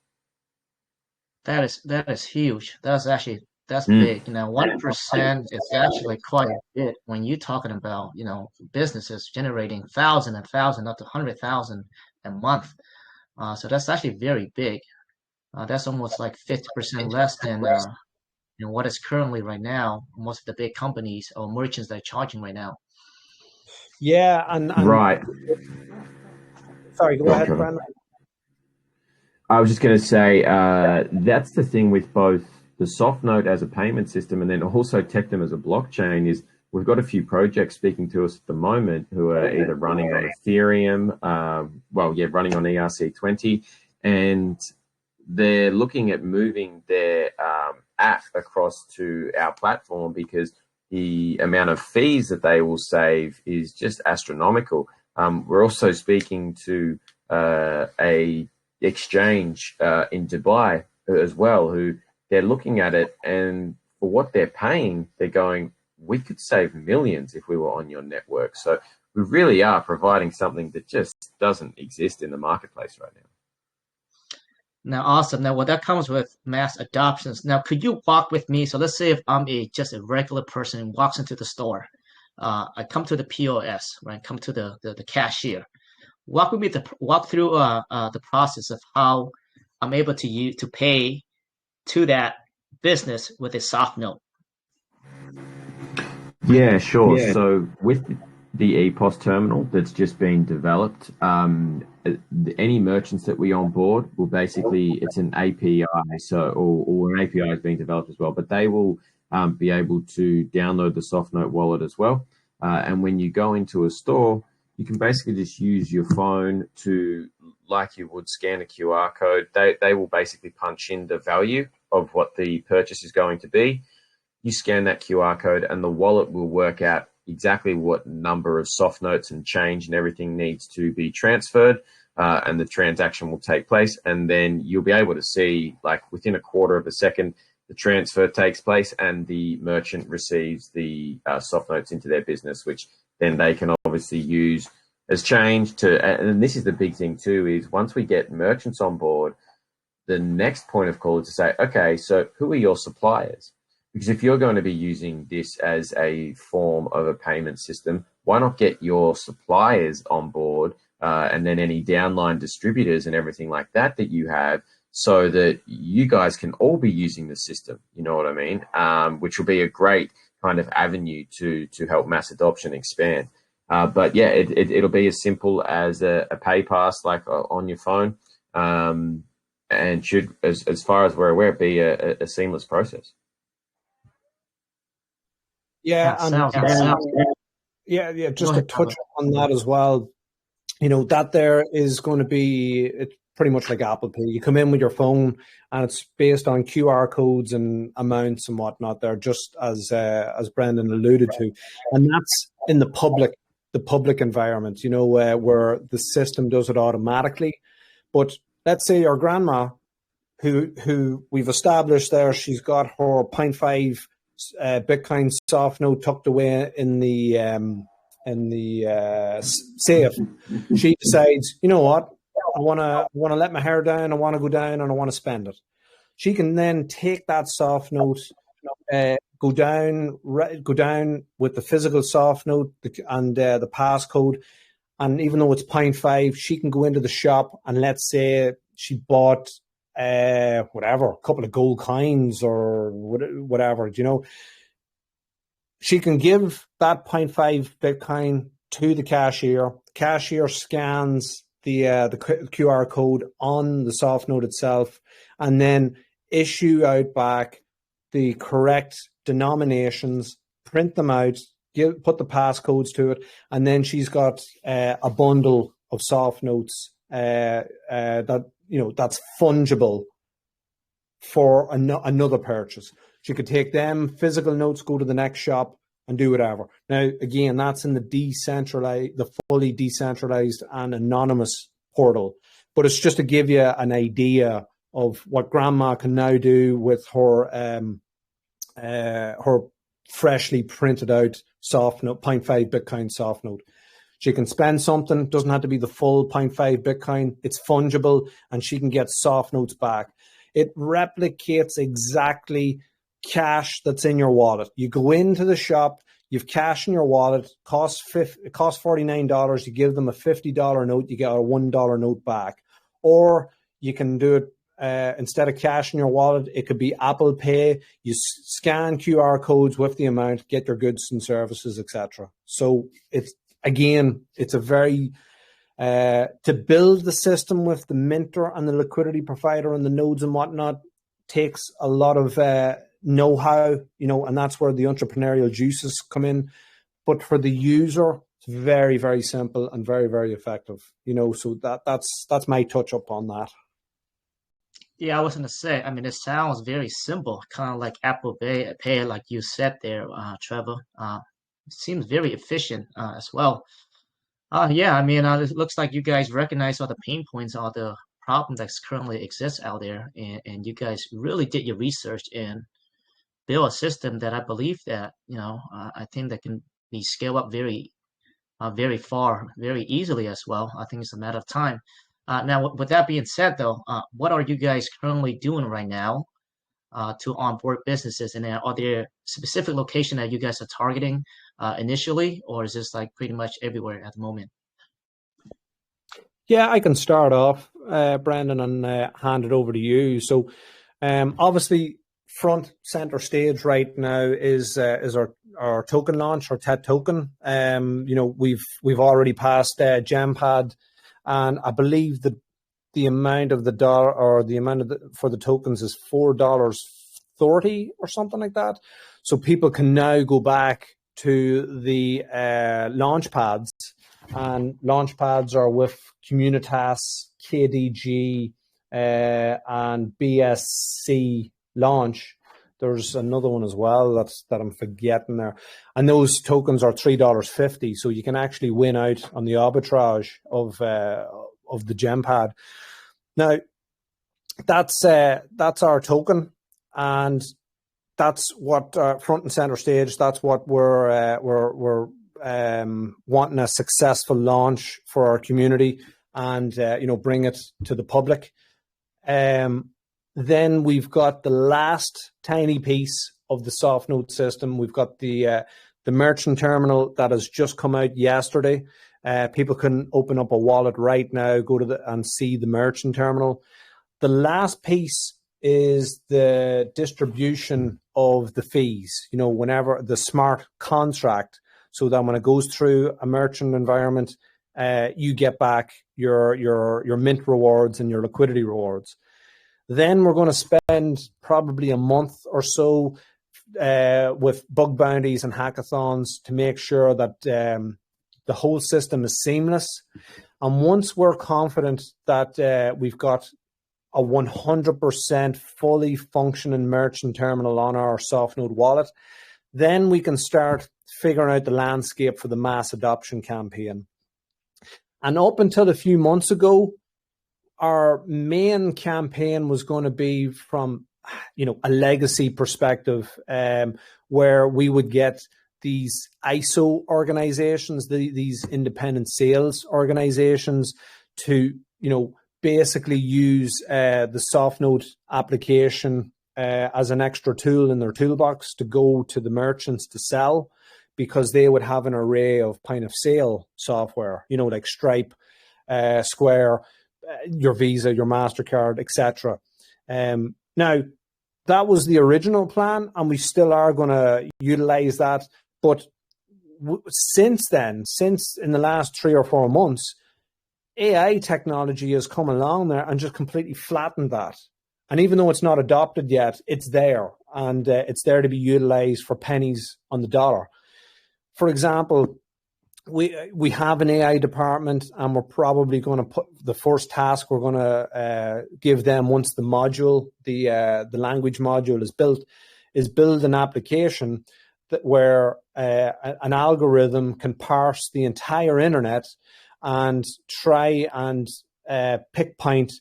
That is huge. That's Mm. big. 1% is actually quite a bit when you're talking about, businesses generating thousands and thousands up to 100,000 a month. So that's actually very big. That's almost like 50% less than what is currently right now. Most of the big companies or merchants that are charging right now. Yeah, and Right. Sorry, go ahead, Brandon. I was just going to say that's the thing with both the Softnote as a payment system and then also Tectum as a blockchain is we've got a few projects speaking to us at the moment who are either running on Ethereum, running on ERC20, and they're looking at moving their app across to our platform because the amount of fees that they will save is just astronomical. We're also speaking to a exchange in Dubai as well, who they're looking at it, and for what they're paying, they're going, we could save millions if we were on your network. So we really are providing something that just doesn't exist in the marketplace right now. Now, awesome. Now, that comes with mass adoptions. Now, could you walk with me? So let's say if I'm just a regular person who walks into the store, I come to the POS, right? Come to the cashier. Walk with me to walk through the process of how I'm able to pay to that business with a Softnote. Yeah, sure. Yeah. So with the EPOS terminal that's just been developed, any merchants that we onboard will basically, it's an API, or an API is being developed as well, but they will be able to download the Softnote wallet as well. And when you go into a store, you can basically just use your phone to, like you would scan a QR code. They will basically punch in the value of what the purchase is going to be. You scan that QR code and the wallet will work out exactly what number of soft notes and change and everything needs to be transferred, and the transaction will take place. And then you'll be able to see, like within a quarter of a second, the transfer takes place and the merchant receives the soft notes into their business, which then they can obviously use as change to, and this is the big thing too, is once we get merchants on board, the next point of call is to say, okay, so who are your suppliers? Because if you're going to be using this as a form of a payment system, why not get your suppliers on board and then any downline distributors and everything like that you have, so that you guys can all be using the system, you know what I mean? Which will be a great kind of avenue to help mass adoption expand. But yeah, it'll be as simple as a pay pass, like on your phone, and should, as far as we're aware, be a seamless process. Yeah, just to touch on that as well, that there is going to be, it's pretty much like Apple Pay. You come in with your phone and it's based on QR codes and amounts and whatnot there, just as Brendan alluded to. And that's in the public environment, where the system does it automatically. But let's say your grandma, who we've established there, she's got her 0.5 Bitcoin Softnote tucked away in the safe. She decides, you know what, I want to let my hair down, I want to go down, and I want to spend it. She can then take that Softnote, go down with the physical Softnote and the passcode, and even though it's 0.5, she can go into the shop and let's say she bought a couple of gold coins or whatever, she can give that 0.5 Bitcoin to the cashier. Cashier scans the QR code on the Softnote itself and then issue out back the correct denominations, print them out, put the passcodes to it, and then she's got a bundle of Softnotes that's fungible for another purchase. She could take them physical notes, go to the next shop and do whatever. Now, again, that's in the fully decentralized and anonymous portal. But it's just to give you an idea of what grandma can now do with her freshly printed out Softnote, 0.5 Bitcoin Softnote. She can spend something, doesn't have to be the full 0.5 Bitcoin. It's fungible, and she can get Softnotes back. It replicates exactly cash that's in your wallet. You go into the shop, you've cash in your wallet, it costs $49. You give them a $50 note, you get a $1 note back. Or you can do it instead of cash in your wallet, it could be Apple Pay. You scan QR codes with the amount, get your goods and services, etc. So it's a very to build the system with the minter and the liquidity provider and the nodes and whatnot takes a lot of know-how, and that's where the entrepreneurial juices come in. But for the user, it's very, very simple and very, very effective. So that's my touch up on that. Yeah, I was gonna say. I mean, it sounds very simple, kind of like Apple Pay, like you said there, Trevor. It seems very efficient as well. Yeah, I mean, it looks like you guys recognize all the pain points, all the problem that currently exists out there, and you guys really did your research and build a system that I believe that I think that can be scaled up very far, very easily as well. I think it's a matter of time. Now, with that being said, though, what are you guys currently doing right now to onboard businesses? And are there specific location that you guys are targeting initially, or is this like pretty much everywhere at the moment? Yeah, I can start off, Brendan, and hand it over to you. So, obviously, front center stage right now is our token launch, our TET token. We've already passed GemPad, and I believe that the amount of the dollar, or the amount for the tokens, is $4.30 or something like that. So people can now go back to the launch pads, and launch pads are with Communitas, KDG, and BSC launch. There's another one as well that I'm forgetting there, and those tokens are $3.50. So you can actually win out on the arbitrage of the GemPad. Now, that's our token, and that's what front and center stage. That's what we're wanting a successful launch for our community, and bring it to the public. Then we've got the last tiny piece of the Softnote system. We've got the merchant terminal that has just come out yesterday. People can open up a wallet right now, go to and see the merchant terminal. The last piece is the distribution of the fees. Whenever the smart contract, so that when it goes through a merchant environment, you get back your mint rewards and your liquidity rewards. Then we're going to spend probably a month or so with bug bounties and hackathons to make sure that the whole system is seamless. And once we're confident that we've got a 100% fully functioning merchant terminal on our Softnote wallet, then we can start figuring out the landscape for the mass adoption campaign. And up until a few months ago, our main campaign was going to be from, a legacy perspective, where we would get these ISO organizations, these independent sales organizations, to, basically use the Softnote application as an extra tool in their toolbox to go to the merchants to sell, because they would have an array of point of sale software, like Stripe, Square, your Visa, your MasterCard, etc. Now, that was the original plan, and we still are going to utilize that. But since in the last 3 or 4 months, AI technology has come along there and just completely flattened that. And even though it's not adopted yet, it's there, and it's there to be utilized for pennies on the dollar. For example, we have an AI department, and we're probably going to put the first task we're going to give them once the module, the language module is built, is build an application where an algorithm can parse the entire internet and try and pick point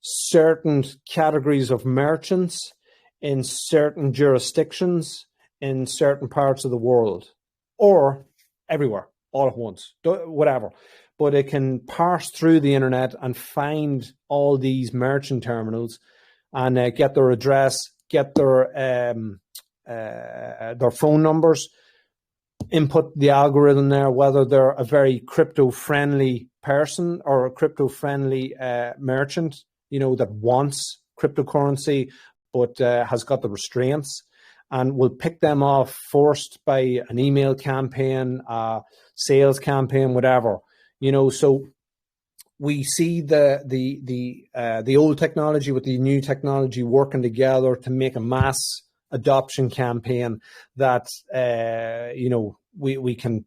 certain categories of merchants in certain jurisdictions in certain parts of the world, or everywhere, all at once, whatever. But it can parse through the internet and find all these merchant terminals and get their address, get their phone numbers, input the algorithm there, whether they're a very crypto-friendly person or a crypto-friendly merchant, that wants cryptocurrency but has got the restraints, and will pick them off first by an email campaign, sales campaign, whatever. So we see the old technology with the new technology working together to make a mass adoption campaign that we can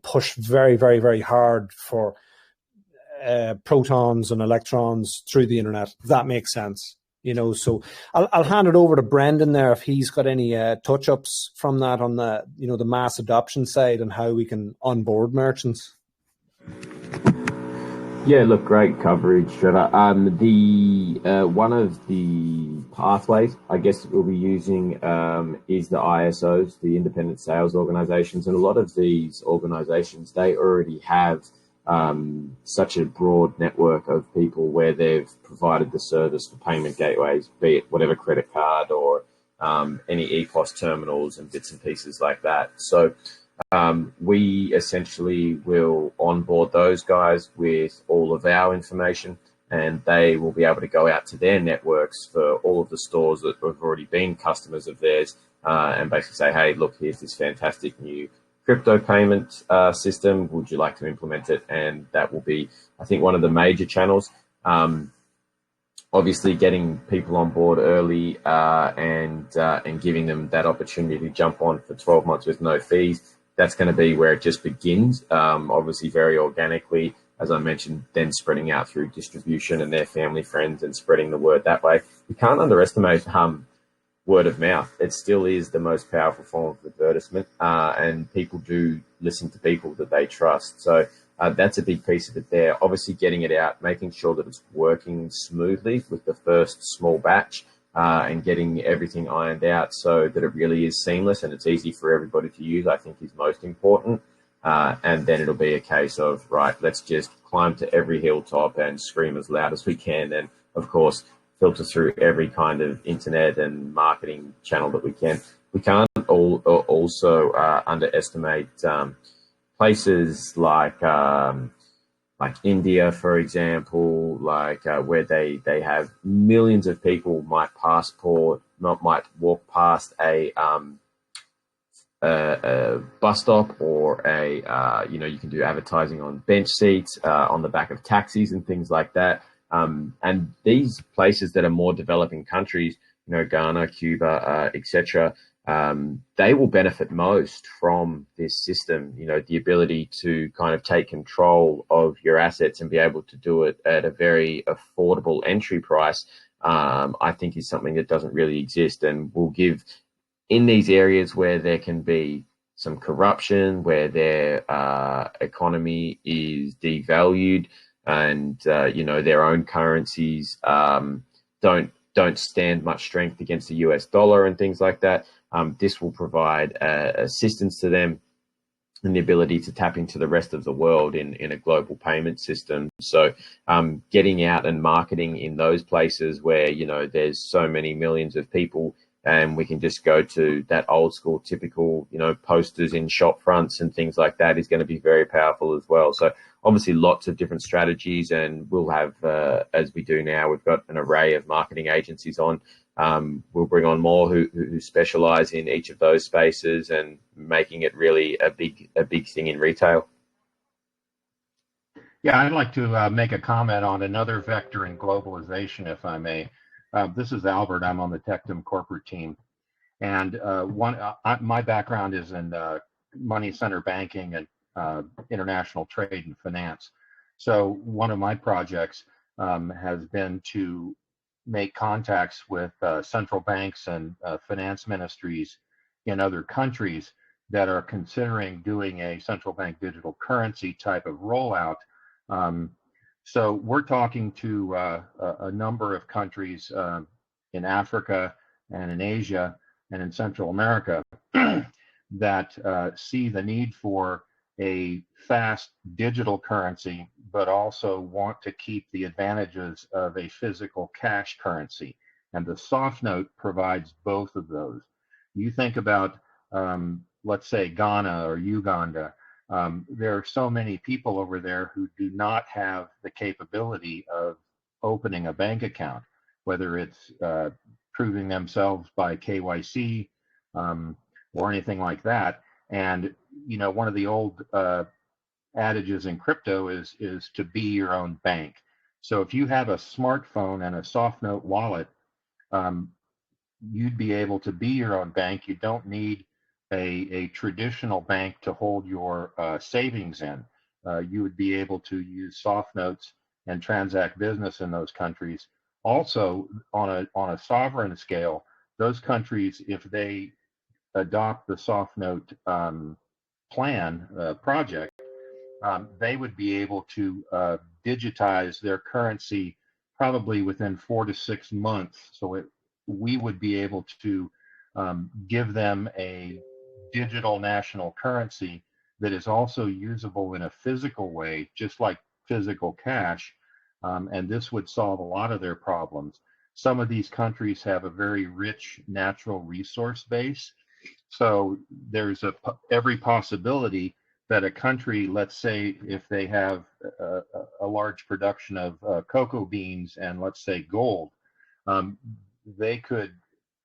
push very, very, very hard for protons and electrons through the internet. If that makes sense. So I'll hand it over to Brendan there if he's got any touch-ups from that on the the mass adoption side and how we can onboard merchants. Yeah, look, great coverage, Trevor. One of the pathways, I guess, that we'll be using is the ISOs, the independent sales organizations, and a lot of these organizations, they already have such a broad network of people where they've provided the service for payment gateways, be it whatever credit card or any EPOS terminals and bits and pieces like that. So we essentially will onboard those guys with all of our information, and they will be able to go out to their networks for all of the stores that have already been customers of theirs and basically say, hey, look, here's this fantastic new crypto payment system. Would you like to implement it? And that will be, I think, one of the major channels. Obviously, getting people on board early and giving them that opportunity to jump on for 12 months with no fees. That's going to be where it just begins, obviously very organically, as I mentioned, then spreading out through distribution and their family, friends, and spreading the word that way. You can't underestimate word of mouth. It still is the most powerful form of advertisement, and people do listen to people that they trust. So that's a big piece of it there. Obviously, getting it out, making sure that it's working smoothly with the first small batch, and getting everything ironed out so that it really is seamless and it's easy for everybody to use, I think is most important. And then it'll be a case of, right, let's just climb to every hilltop and scream as loud as we can. And of course, filter through every kind of internet and marketing channel that we can. We can't also underestimate places like India, for example, where they have millions of people might walk past a bus stop or you can do advertising on bench seats, on the back of taxis and things like that. And these places that are more developing countries, Ghana, Cuba, etc., they will benefit most from this system. The ability to kind of take control of your assets and be able to do it at a very affordable entry price, I think is something that doesn't really exist, and will give, in these areas where there can be some corruption, where their economy is devalued, and their own currencies don't stand much strength against the US dollar and things like that. This will provide assistance to them and the ability to tap into the rest of the world in a global payment system. So getting out and marketing in those places where there's so many millions of people, and we can just go to that old school typical posters in shop fronts and things like that, is going to be very powerful as well. So obviously lots of different strategies, and we'll have, as we do now, we've got an array of marketing agencies on. We'll bring on more who specialize in each of those spaces, and making it really a big thing in retail. Yeah, I'd like to make a comment on another vector in globalization, if I may. This is Albert. I'm on the Tectum corporate team, and my background is in money center banking and international trade and finance. So one of my projects has been to make contacts with central banks and finance ministries in other countries that are considering doing a central bank digital currency type of rollout. So we're talking to a number of countries in Africa and in Asia and in Central America that see the need for a fast digital currency, but also want to keep the advantages of a physical cash currency. And the Softnote provides both of those. You think about, let's say, Ghana or Uganda. There are so many people over there who do not have the capability of opening a bank account, whether it's proving themselves by KYC or anything like that. And one of the old adages in crypto is to be your own bank. So if you have a smartphone and a Softnote wallet, you'd be able to be your own bank. You don't need a traditional bank to hold your savings in. You would be able to use Softnotes and transact business in those countries. Also, on a sovereign scale, those countries, if they adopt the Softnote project, they would be able to digitize their currency probably within 4 to 6 months. So we would be able to give them a digital national currency that is also usable in a physical way, just like physical cash. And this would solve a lot of their problems. Some of these countries have a very rich natural resource base. So there's every possibility that a country, let's say if they have a large production of cocoa beans and let's say gold, they could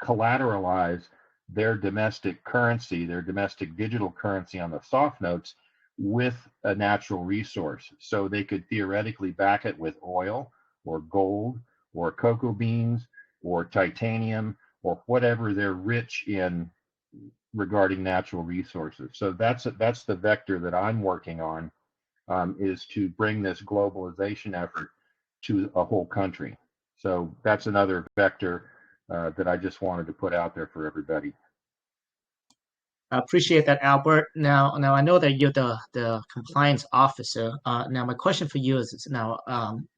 collateralize their domestic currency, their domestic digital currency on the Softnotes with a natural resource. So they could theoretically back it with oil or gold or cocoa beans or titanium or whatever they're rich in regarding natural resources. So that's the vector that I'm working on, is to bring this globalization effort to a whole country. So that's another vector that I just wanted to put out there for everybody. I appreciate that, Albert. Now I know that you're the compliance officer. Now my question for you is now,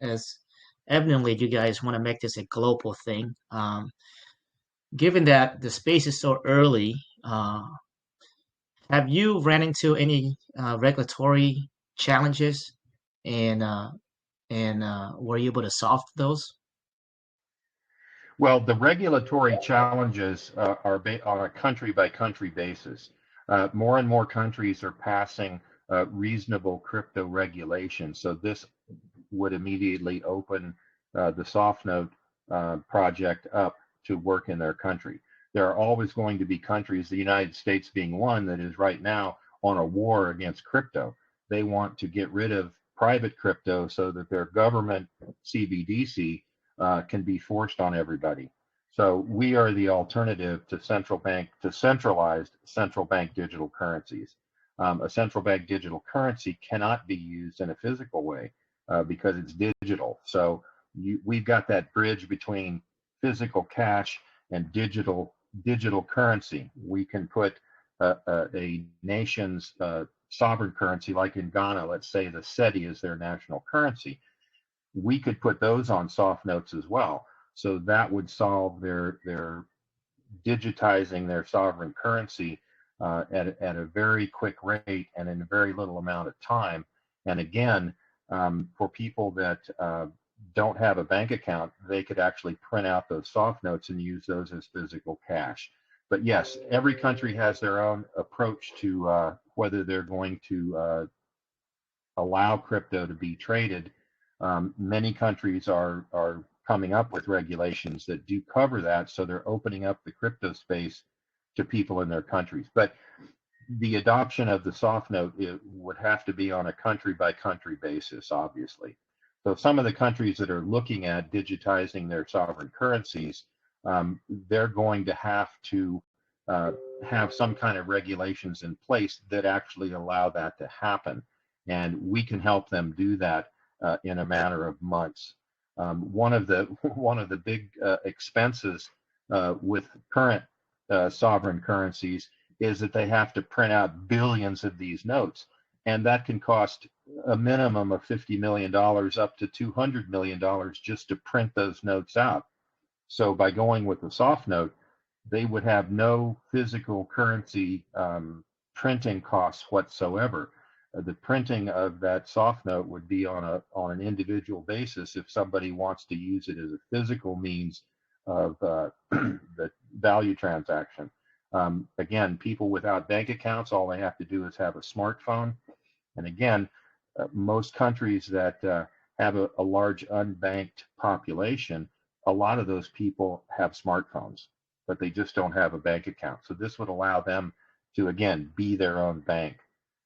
as evidently you guys want to make this a global thing. Given that the space is so early, have you ran into any regulatory challenges, and were you able to solve those? Well, the regulatory challenges are on a country-by-country basis. More and more countries are passing reasonable crypto regulations. So this would immediately open the Softnote project up to work in their country. There are always going to be countries, the United States being one, that is right now on a war against crypto. They want to get rid of private crypto so that their government CBDC can be forced on everybody. So we are the alternative to centralized central bank digital currencies. A central bank digital currency cannot be used in a physical way because it's digital. So we've got that bridge between physical cash and digital currency. We can put a nation's sovereign currency, like in Ghana, let's say the cedi is their national currency. We could put those on Softnotes as well. So that would solve their digitizing their sovereign currency at a very quick rate and in a very little amount of time. And again, for people that don't have a bank account, they could actually print out those Softnotes and use those as physical cash. But yes, every country has their own approach to whether they're going to allow crypto to be traded. Many countries are coming up with regulations that do cover that, so they're opening up the crypto space to people in their countries. But the adoption of the Softnote would have to be on a country-by-country basis, obviously. So some of the countries that are looking at digitizing their sovereign currencies, they're going to have to have some kind of regulations in place that actually allow that to happen. And we can help them do that in a matter of months. One of the big expenses with current sovereign currencies is that they have to print out billions of these notes. and that can cost a minimum of $50 million up to $200 million just to print those notes out. So by going with the Softnote, they would have no physical currency printing costs whatsoever. The printing of that Softnote would be on an individual basis if somebody wants to use it as a physical means of the value transaction. Again, people without bank accounts, all they have to do is have a smartphone. And again, most countries that have a large unbanked population, a lot of those people have smartphones, but they just don't have a bank account. So this would allow them to, again, be their own bank.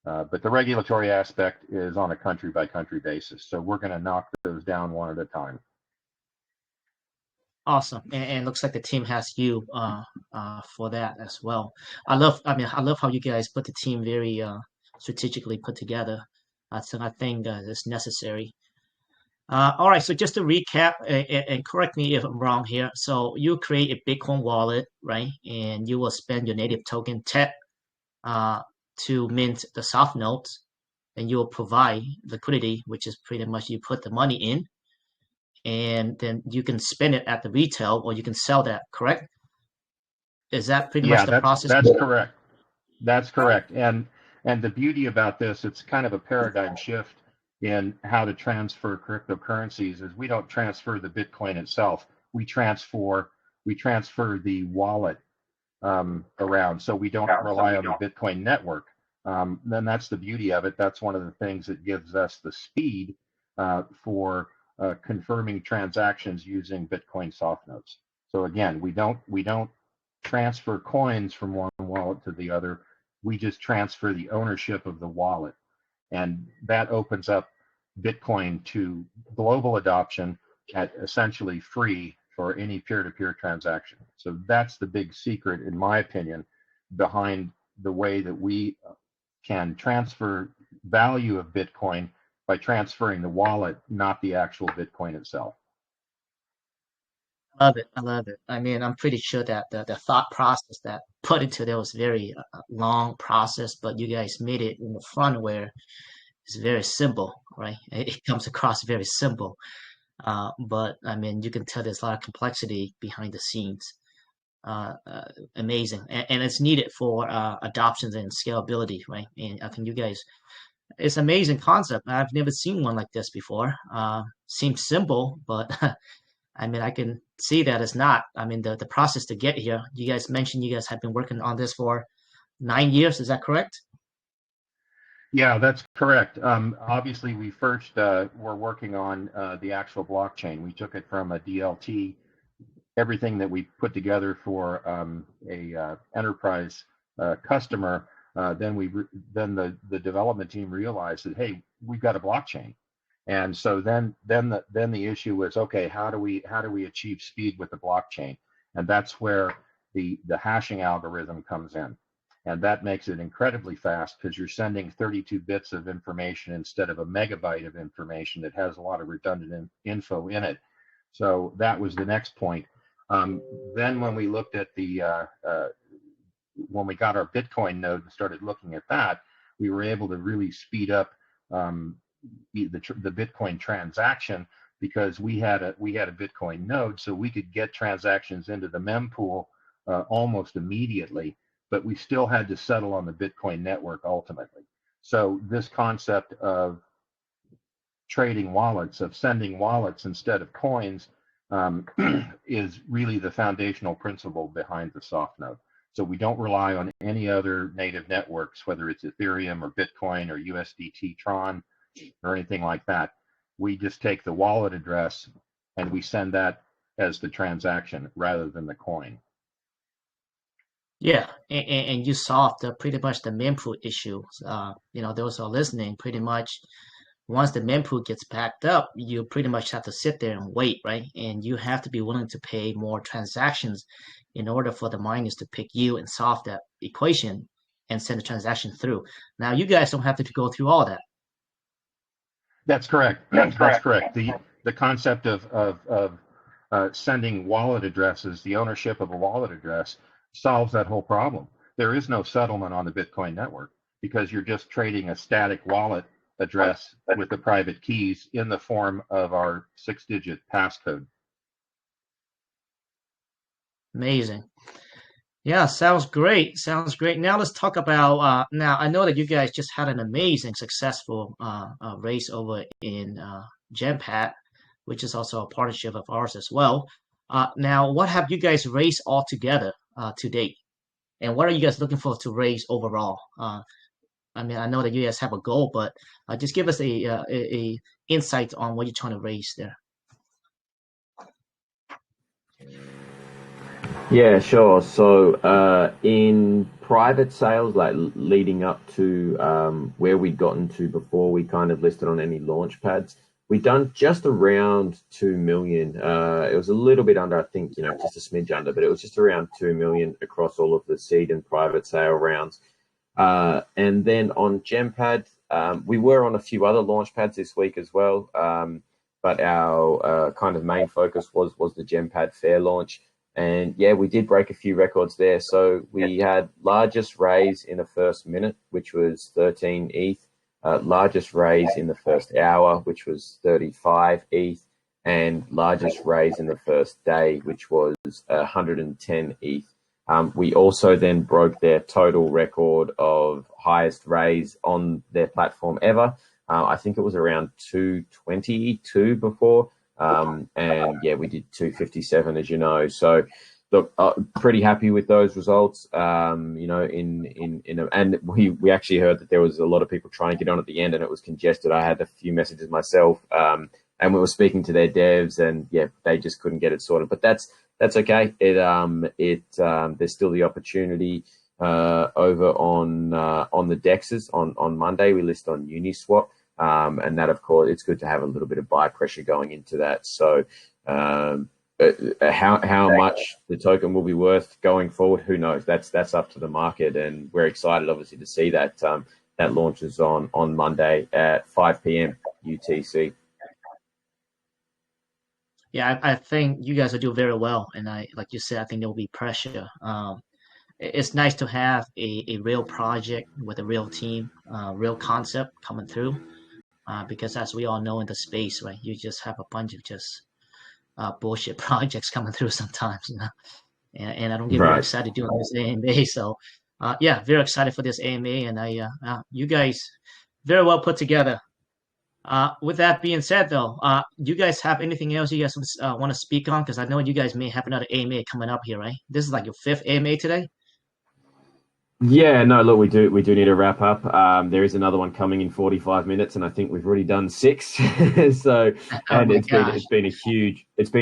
But the regulatory aspect is on a country by country basis. So we're going to knock those down one at a time. Awesome, and looks like the team has you for that as well. I love how you guys put the team very strategically put together. So I think it's necessary. All right, so just to recap, and correct me if I'm wrong here. So you create a Bitcoin wallet, right? And you will spend your native token TET to mint the Softnote, and you will provide liquidity, which is pretty much you put the money in, and then you can spend it at the retail, or you can sell that, correct? Is that pretty much the process? That's correct. That's correct. And the beauty about this, it's kind of a paradigm shift in how to transfer cryptocurrencies is we don't transfer the Bitcoin itself. We transfer the wallet around, so we don't rely on the Bitcoin network. Then that's the beauty of it. That's one of the things that gives us the speed for confirming transactions using Bitcoin Softnotes. So again, we don't transfer coins from one wallet to the other. We just transfer the ownership of the wallet, and that opens up Bitcoin to global adoption at essentially free for any peer-to-peer transaction. So that's the big secret, in my opinion, behind the way that we can transfer value of Bitcoin by transferring the wallet, not the actual Bitcoin itself. I love it. I mean, I'm pretty sure that the thought process that put into there was very long process, but you guys made it in the front where it's very simple, right? It comes across very simple. But I mean, you can tell there's a lot of complexity behind the scenes. Amazing. And it's needed for adoptions and scalability, right? And I think you guys, it's an amazing concept. I've never seen one like this before. Seems simple, but I mean, I can see that it's not. I mean, the process to get here, you guys mentioned you guys have been working on this for 9 years. Is that correct? Yeah, that's correct. Obviously, we first were working on the actual blockchain. We took it from a DLT, everything that we put together for a enterprise customer. Then the development team realized that, hey, we've got a blockchain. And so then the issue was, okay, how do we achieve speed with the blockchain? And that's where the hashing algorithm comes in. And that makes it incredibly fast because you're sending 32 bits of information instead of a megabyte of information that has a lot of redundant info in it. So that was the next point. Then when we looked at when we got our Bitcoin node and started looking at that, we were able to really speed up the Bitcoin transaction because we had a Bitcoin node, so we could get transactions into the mempool almost immediately, but we still had to settle on the Bitcoin network ultimately. So this concept of trading wallets, of sending wallets instead of coins, is really the foundational principle behind the Softnote. So we don't rely on any other native networks, whether it's Ethereum or Bitcoin or USDT Tron or anything like that. We just take the wallet address and we send that as the transaction rather than the coin. Yeah, and you solved pretty much the mempool issue. Those who are listening, pretty much once the mempool gets packed up, you pretty much have to sit there and wait, right? And you have to be willing to pay more transactions in order for the miners to pick you and solve that equation and send the transaction through. Now, you guys don't have to go through all that. That's correct. That's correct. The concept of sending wallet addresses, the ownership of a wallet address, solves that whole problem. There is no settlement on the Bitcoin network. because you're just trading a static wallet address with the private keys in the form of our 6-digit passcode. Amazing. Yeah, sounds great. Sounds great. Now let's talk about. Now I know that you guys just had an amazing, successful race over in Genpad, which is also a partnership of ours as well. Now, what have you guys raised all together to date, and what are you guys looking for to raise overall? I mean, I know that you guys have a goal, but just give us a insight on what you're trying to raise there. Yeah, sure. So in private sales, like leading up to where we'd gotten to before we kind of listed on any launch pads, we'd done just around 2 million. It was a little bit under, I think, just a smidge under, but it was just around 2 million across all of the seed and private sale rounds. And then on Genpad, we were on a few other launch pads this week as well. But our kind of main focus was the Genpad Fair launch. And yeah, we did break a few records there. So we had largest raise in the first minute, which was 13 ETH, largest raise in the first hour, which was 35 ETH, and largest raise in the first day, which was 110 ETH. We also then broke their total record of highest raise on their platform ever. I think it was around 222 before. And yeah, we did 257, as you know. So look, pretty happy with those results. And we actually heard that there was a lot of people trying to get on at the end, and it was congested. I had a few messages myself, and we were speaking to their devs, and yeah, they just couldn't get it sorted. But that's okay. There's still the opportunity over on the DEXs on Monday. We list on Uniswap. And that, of course, it's good to have a little bit of buy pressure going into that. So how much the token will be worth going forward, who knows? That's up to the market, and we're excited, obviously, to see that that launches on Monday at 5 p.m. UTC. Yeah, I think you guys will do very well, and like you said, I think there will be pressure. It's nice to have a real project with a real team, real concept coming through. Because as we all know in the space, right, you just have a bunch of just bullshit projects coming through sometimes, and I don't get very excited doing this AMA. So yeah, very excited for this AMA, and you guys very well put together. With that being said, though, you guys have anything else you guys want to speak on? Because I know you guys may have another AMA coming up here, right? This is like your 5th AMA today. Yeah, no, look, we do need to wrap up. There is another one coming in 45 minutes, and I think we've already done 6. So, and it's been a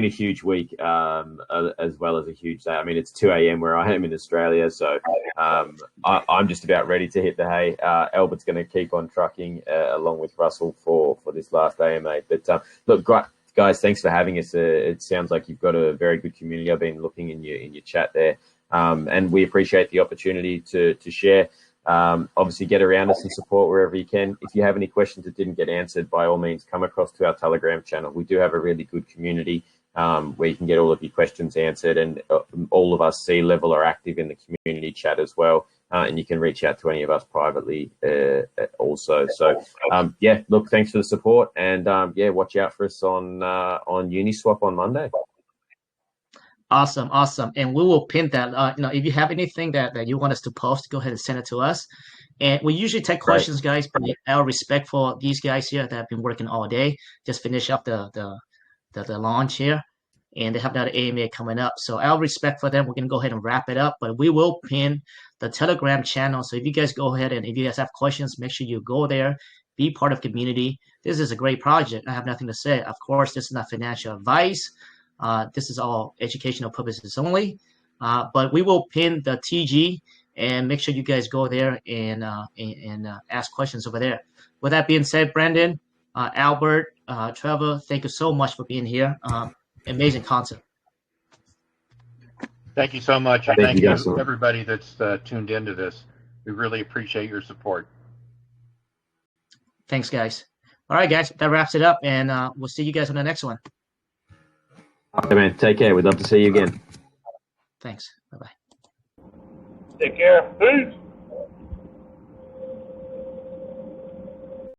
huge week, as well as a huge day. I mean, it's 2 a.m. where I am in Australia, so I'm just about ready to hit the hay. Albert's going to keep on trucking along with Russell for this last AMA. But look, guys, thanks for having us. It sounds like you've got a very good community. I've been looking in your chat there. And we appreciate the opportunity to share. Obviously, get around us and support wherever you can. If you have any questions that didn't get answered, by all means, come across to our Telegram channel. We do have a really good community where you can get all of your questions answered, and all of us C-level are active in the community chat as well. And you can reach out to any of us privately also. So, yeah, look, thanks for the support, and yeah, watch out for us on Uniswap on Monday. Awesome. And we will pin that. If you have anything that you want us to post, go ahead and send it to us. And we usually take questions, guys, but our respect for these guys here that have been working all day, just finish up the launch here, and they have another AMA coming up. So our respect for them, we're going to go ahead and wrap it up, but we will pin the Telegram channel. So if you guys go ahead and if you guys have questions, make sure you go there, be part of community. This is a great project. I have nothing to say. Of course, this is not financial advice. This is all educational purposes only, but we will pin the TG and make sure you guys go there and ask questions over there. With that being said, Brandon, Albert, Trevor, thank you so much for being here. Amazing concept. Thank you so much. And thank you everybody that's tuned into this. We really appreciate your support. Thanks, guys. All right, guys, that wraps it up, and we'll see you guys on the next one. Okay, man. Take care. We'd love to see you again. Thanks. Bye-bye. Take care. Peace.